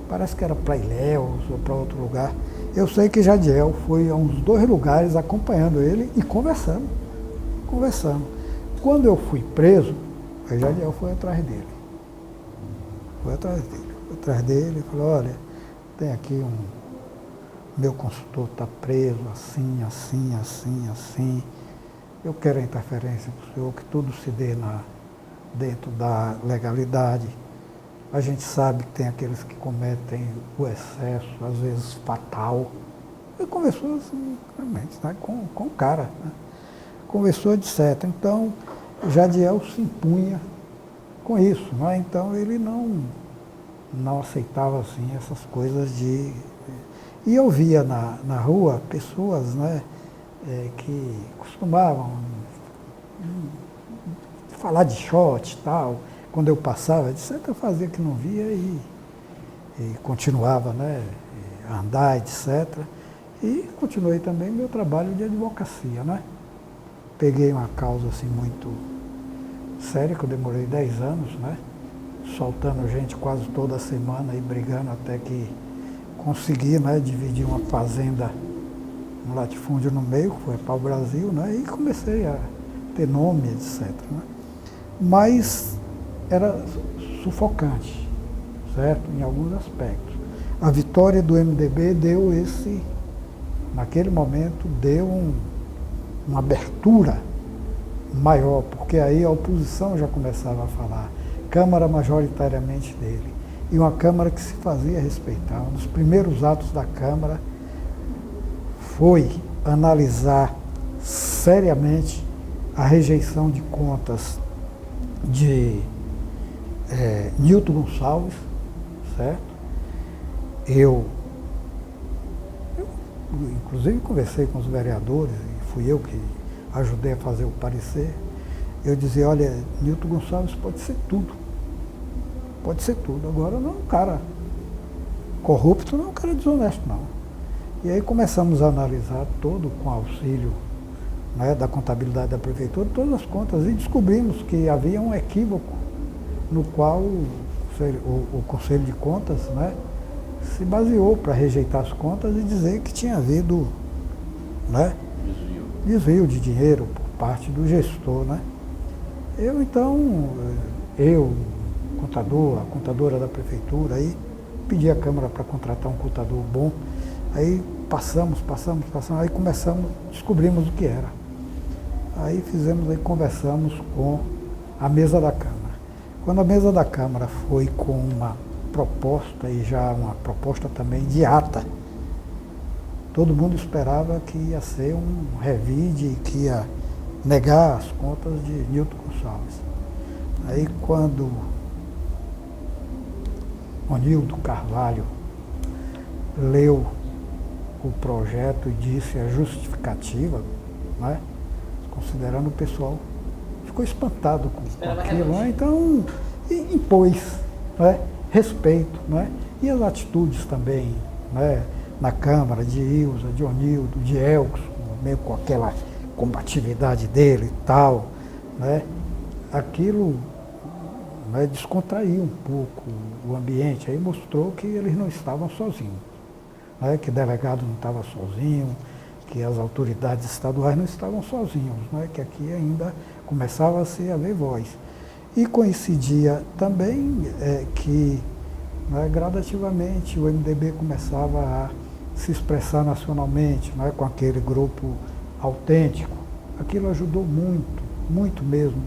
parece que era para Ilhéus ou para outro lugar. Eu sei que Jadiel foi a uns 2 lugares acompanhando ele e conversando. Quando eu fui preso, aí Jadiel foi atrás dele. E falou, olha, tem aqui meu consultor está preso, assim. Eu quero a interferência do senhor, que tudo se dê dentro da legalidade. A gente sabe que tem aqueles que cometem o excesso, às vezes fatal. E conversou assim, realmente, né, com o cara, né? Conversou, etc. Então, Jadiel se impunha com isso, né? Então ele não não aceitava assim essas coisas de... E eu via na rua pessoas, né, que costumavam falar de shot e tal. Quando eu passava, etc., eu fazia que não via e continuava, né, a andar, etc. E continuei também meu trabalho de advocacia, né? Peguei uma causa assim muito séria, que eu demorei 10 anos, né? Soltando gente quase toda semana e brigando até que consegui, né, dividir uma fazenda, um latifúndio no meio, que foi para o Brasil, né? E comecei a ter nome, etc., né? Mas era sufocante, certo? Em alguns aspectos. A vitória do MDB deu naquele momento, deu uma abertura maior, porque aí a oposição já começava a falar, Câmara majoritariamente dele, e uma Câmara que se fazia respeitar. Um dos primeiros atos da Câmara foi analisar seriamente a rejeição de contas de Nilton Gonçalves, certo? Eu, inclusive, conversei com os vereadores, e fui eu que ajudei a fazer o parecer. Eu dizia, olha, Nilton Gonçalves pode ser tudo. Pode ser tudo. Agora não é um cara corrupto, não é um cara desonesto, não. E aí começamos a analisar todo, com auxílio, né, da contabilidade da prefeitura, todas as contas, e descobrimos que havia um equívoco no qual o Conselho de Contas, né, se baseou para rejeitar as contas e dizer que tinha havido, né, desvio de dinheiro por parte do gestor, né. Eu, contador, a contadora da prefeitura, aí pedi à Câmara para contratar um contador bom, aí passamos, aí descobrimos o que era. Aí conversamos com a mesa da Câmara. Quando a mesa da Câmara foi com uma proposta, e já uma proposta também de ata, todo mundo esperava que ia ser um revide, que ia negar as contas de Nilton Gonçalves. Aí quando Onildo Carvalho leu o projeto e disse a justificativa, né, considerando o pessoal, ficou espantado com aquilo, né? Então impôs, né, respeito, né, e as atitudes também, né, na Câmara, de Ilza, de Onildo, de Elkson, meio com aquela combatividade dele e tal, né, aquilo, né, descontraiu um pouco o ambiente, aí mostrou que eles não estavam sozinhos, né, que o delegado não estava sozinho, que as autoridades estaduais não estavam sozinhos, né, que aqui ainda começava a se haver voz. E coincidia também que, né, gradativamente o MDB começava a se expressar nacionalmente, né, com aquele grupo autêntico. Aquilo ajudou muito, muito mesmo,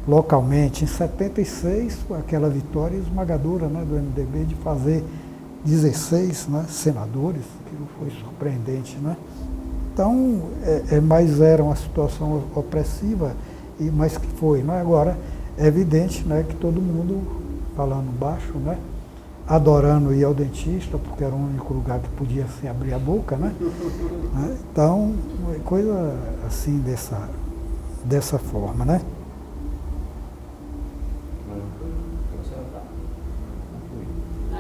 localmente. Em 76, aquela vitória esmagadora, né, do MDB de fazer 16, né, senadores, aquilo foi surpreendente, né? Então, mas era uma situação opressiva, mas que foi, né? Agora, é evidente, né, que todo mundo, falando baixo, né, adorando ir ao dentista, porque era o único lugar que podia se abrir a boca, né? Então, coisa assim, dessa forma, né?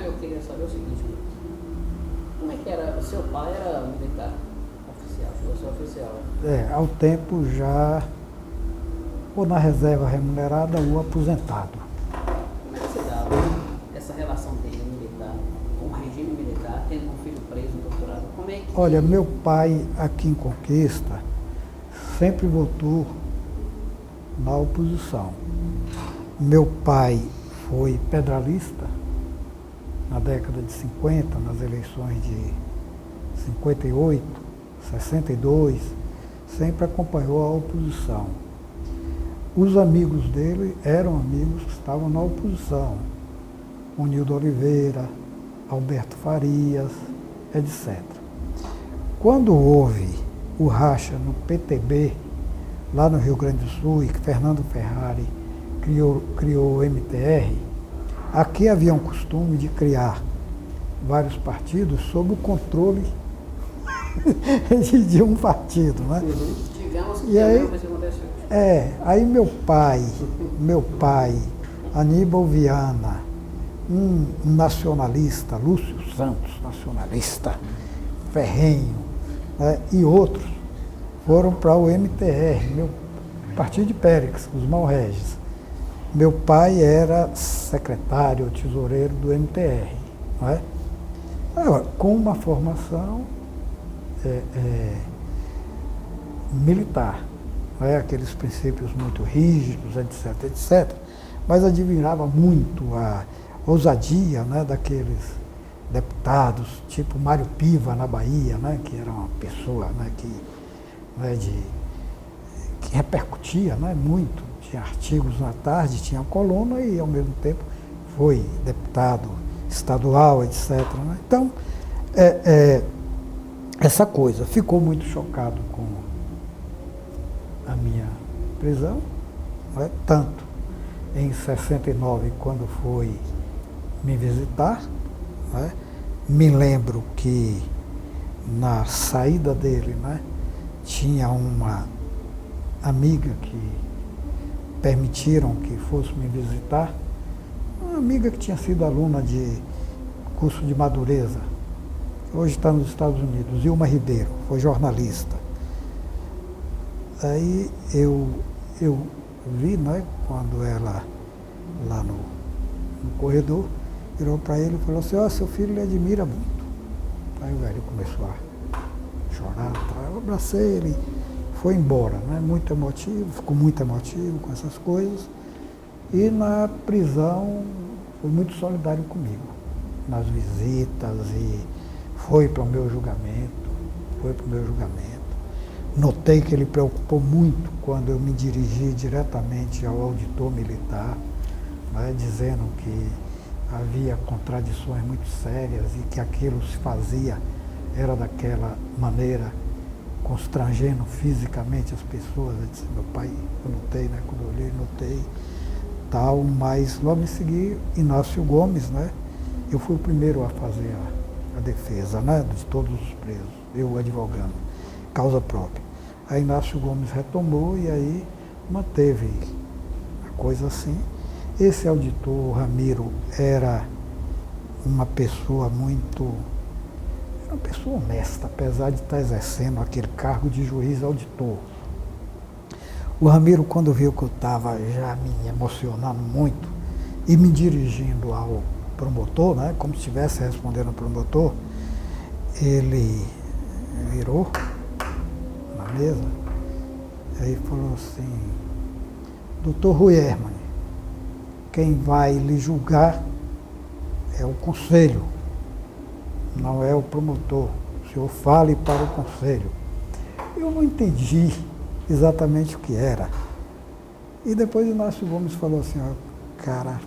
Eu queria saber o seguinte, como é que era, seu pai era militar oficial, chegou a ser oficial? Ao tempo já, ou na reserva remunerada ou aposentado. Como é que se dava essa relação dele militar, com o regime militar, tendo um filho preso no doutorado? Como é que... Olha, meu pai aqui em Conquista sempre votou na oposição. Meu pai foi pedralista na década de 50, nas eleições de 58, 62, sempre acompanhou a oposição. Os amigos dele eram amigos que estavam na oposição. Onildo Oliveira, Alberto Farias, etc. Quando houve o racha no PTB, lá no Rio Grande do Sul, e que Fernando Ferrari criou o MTR, Aqui havia um costume de criar vários partidos sob o controle de um partido, né? Digamos que E aí- não vai acontecer. Aí meu pai, Aníbal Viana, um nacionalista, Lúcio Santos, nacionalista, ferrenho, né, e outros foram para o MTR, meu partido de Périx, os Malregis. Meu pai era secretário, tesoureiro do MTR, não é? Agora, com uma formação militar, não é? Aqueles princípios muito rígidos, etc, etc. Mas admirava muito a ousadia, né, daqueles deputados, tipo Mário Piva na Bahia, né, que era uma pessoa, né, que repercutia, né, muito. Tinha artigos na tarde, tinha coluna e ao mesmo tempo foi deputado estadual, etc, né? Então, essa coisa, ficou muito chocado com a minha prisão, né? Tanto em 69, quando foi me visitar, né? Me lembro que na saída dele, né, tinha uma amiga que permitiram que fosse me visitar, uma amiga que tinha sido aluna de curso de Madureza, hoje está nos Estados Unidos, Ilma Ribeiro, foi jornalista. Aí eu vi, né, quando ela, lá no corredor, virou para ele e falou assim, seu filho lhe admira muito. Aí o velho começou a chorar, eu abracei ele, foi embora, né, muito emotivo, ficou muito emotivo com essas coisas. E na prisão foi muito solidário comigo, nas visitas, e foi para o meu julgamento. Notei que ele preocupou muito quando eu me dirigi diretamente ao auditor militar, né, dizendo que havia contradições muito sérias e que aquilo se fazia, era daquela maneira, constrangendo fisicamente as pessoas. Eu disse, meu pai, eu notei, né, quando eu olhei, notei, tal, mas logo em seguida, Inácio Gomes, né, eu fui o primeiro a fazer a defesa, né, de todos os presos, eu advogando, causa própria. Aí Inácio Gomes retomou e aí manteve a coisa assim. Esse auditor, Ramiro, era uma pessoa era uma pessoa honesta, apesar de estar exercendo aquele cargo de juiz auditor. O Ramiro, quando viu que eu estava já me emocionando muito e me dirigindo ao promotor, né, como se estivesse respondendo ao promotor, ele virou na mesa e falou assim, doutor Rui Hermann, quem vai lhe julgar é o conselho, não é o promotor. O senhor fale para o conselho. Eu não entendi exatamente o que era. E depois o Inácio Gomes falou assim, cara,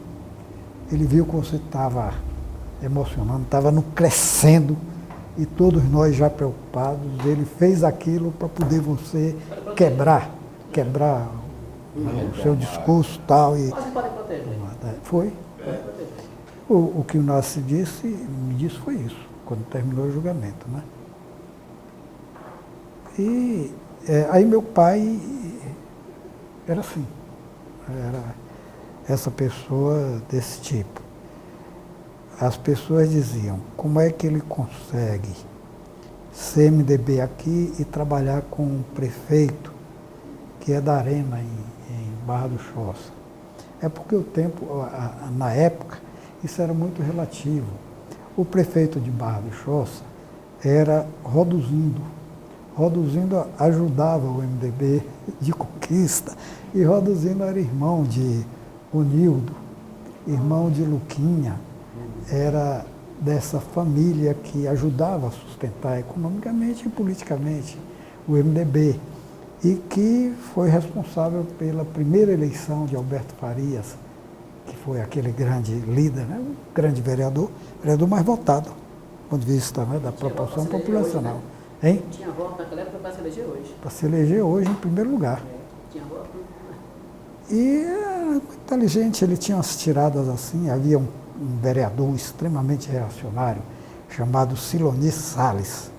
ele viu que você estava emocionando, estava no crescendo, e todos nós já preocupados, ele fez aquilo para poder você quebrar o seu discurso e tal. Quase para proteger. Foi. O que o Inácio me disse foi isso, quando terminou o julgamento, né? E aí meu pai era assim, era essa pessoa desse tipo. As pessoas diziam, como é que ele consegue ser MDB aqui e trabalhar com um prefeito que é da Arena em Barra do Choça? É porque o tempo, na época, isso era muito relativo. O prefeito de Barra do Choça era Roduzindo. Roduzindo ajudava o MDB de conquista, e Roduzindo era irmão de Onildo, irmão de Luquinha, era dessa família que ajudava a sustentar economicamente e politicamente o MDB, e que foi responsável pela primeira eleição de Alberto Farias, que foi aquele grande líder, né? Um grande vereador mais votado, do ponto de vista, né, da proporção populacional. Hein? Tinha voto naquela época para se eleger hoje. Para se eleger hoje em primeiro lugar. Tinha voto. E era muito inteligente, ele tinha umas tiradas assim, havia um vereador extremamente reacionário, chamado Silonis Salles.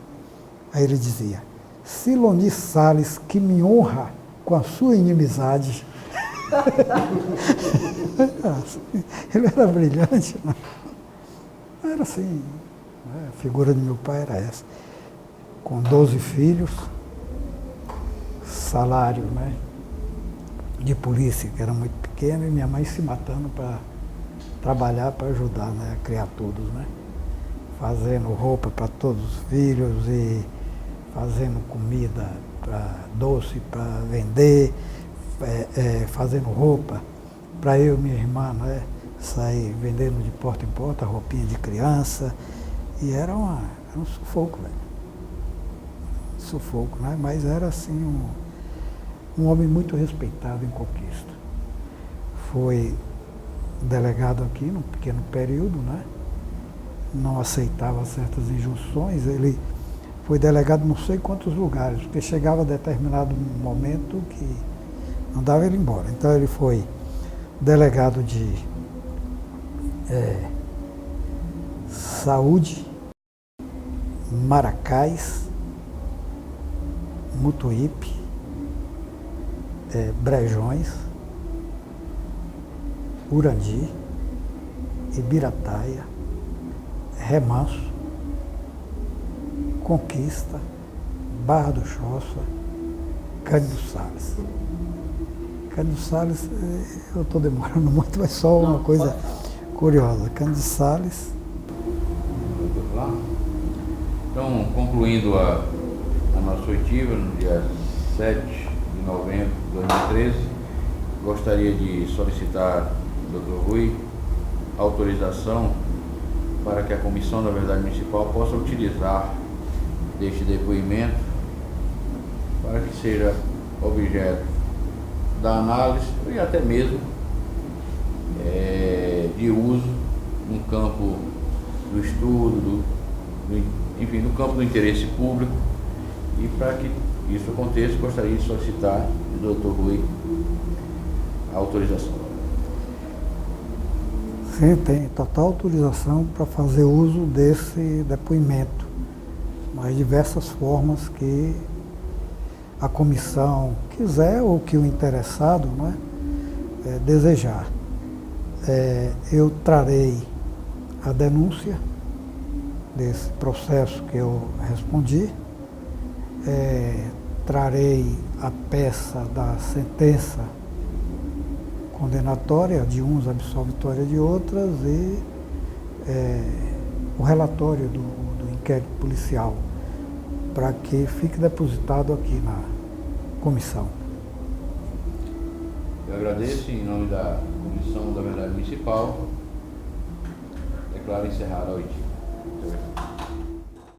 Aí ele dizia, Silonis Salles, que me honra com a sua inimizade. Ele era brilhante, né? Era assim, né? A figura de meu pai era essa. Com 12 filhos, salário, né, de polícia, que era muito pequeno, e minha mãe se matando para trabalhar, para ajudar, né, a criar todos, né? Fazendo roupa para todos os filhos e fazendo comida doce para vender, fazendo roupa para eu e minha irmã, né, sair vendendo de porta em porta, roupinha de criança. E era um sufoco, velho. Sufoco, né? Mas era assim um homem muito respeitado em Conquista. Foi delegado aqui num pequeno período, né? Não aceitava certas injunções. Ele foi delegado em não sei quantos lugares, porque chegava a determinado momento que não dava ele embora. Então ele foi delegado de Saúde, Maracás, Mutuípe, Brejões, Urandi, Ibirataia, Remanso, Conquista, Barra do Choça, Cândido Salles. Cândido Salles, eu estou demorando muito, mas só uma coisa curiosa. Cândido Salles. Então, concluindo a nossa oitiva, no dia 7 de novembro de 2013, gostaria de solicitar ao Dr. Rui autorização para que a Comissão da Verdade Municipal possa utilizar deste depoimento para que seja objeto da análise e até mesmo de uso no campo do estudo, enfim, no campo do interesse público. E para que isso aconteça, gostaria de solicitar do Dr. Rui a autorização. Sim, tem total autorização para fazer uso desse depoimento, mas diversas formas que a comissão quiser ou que o interessado, né, desejar. Eu trarei a denúncia desse processo que eu respondi, trarei a peça da sentença condenatória de uns, absolvitória de outras, e o relatório do inquérito policial, para que fique depositado aqui na comissão. Eu agradeço em nome da Comissão da Verdade Municipal. Declaro encerrada a oitiva.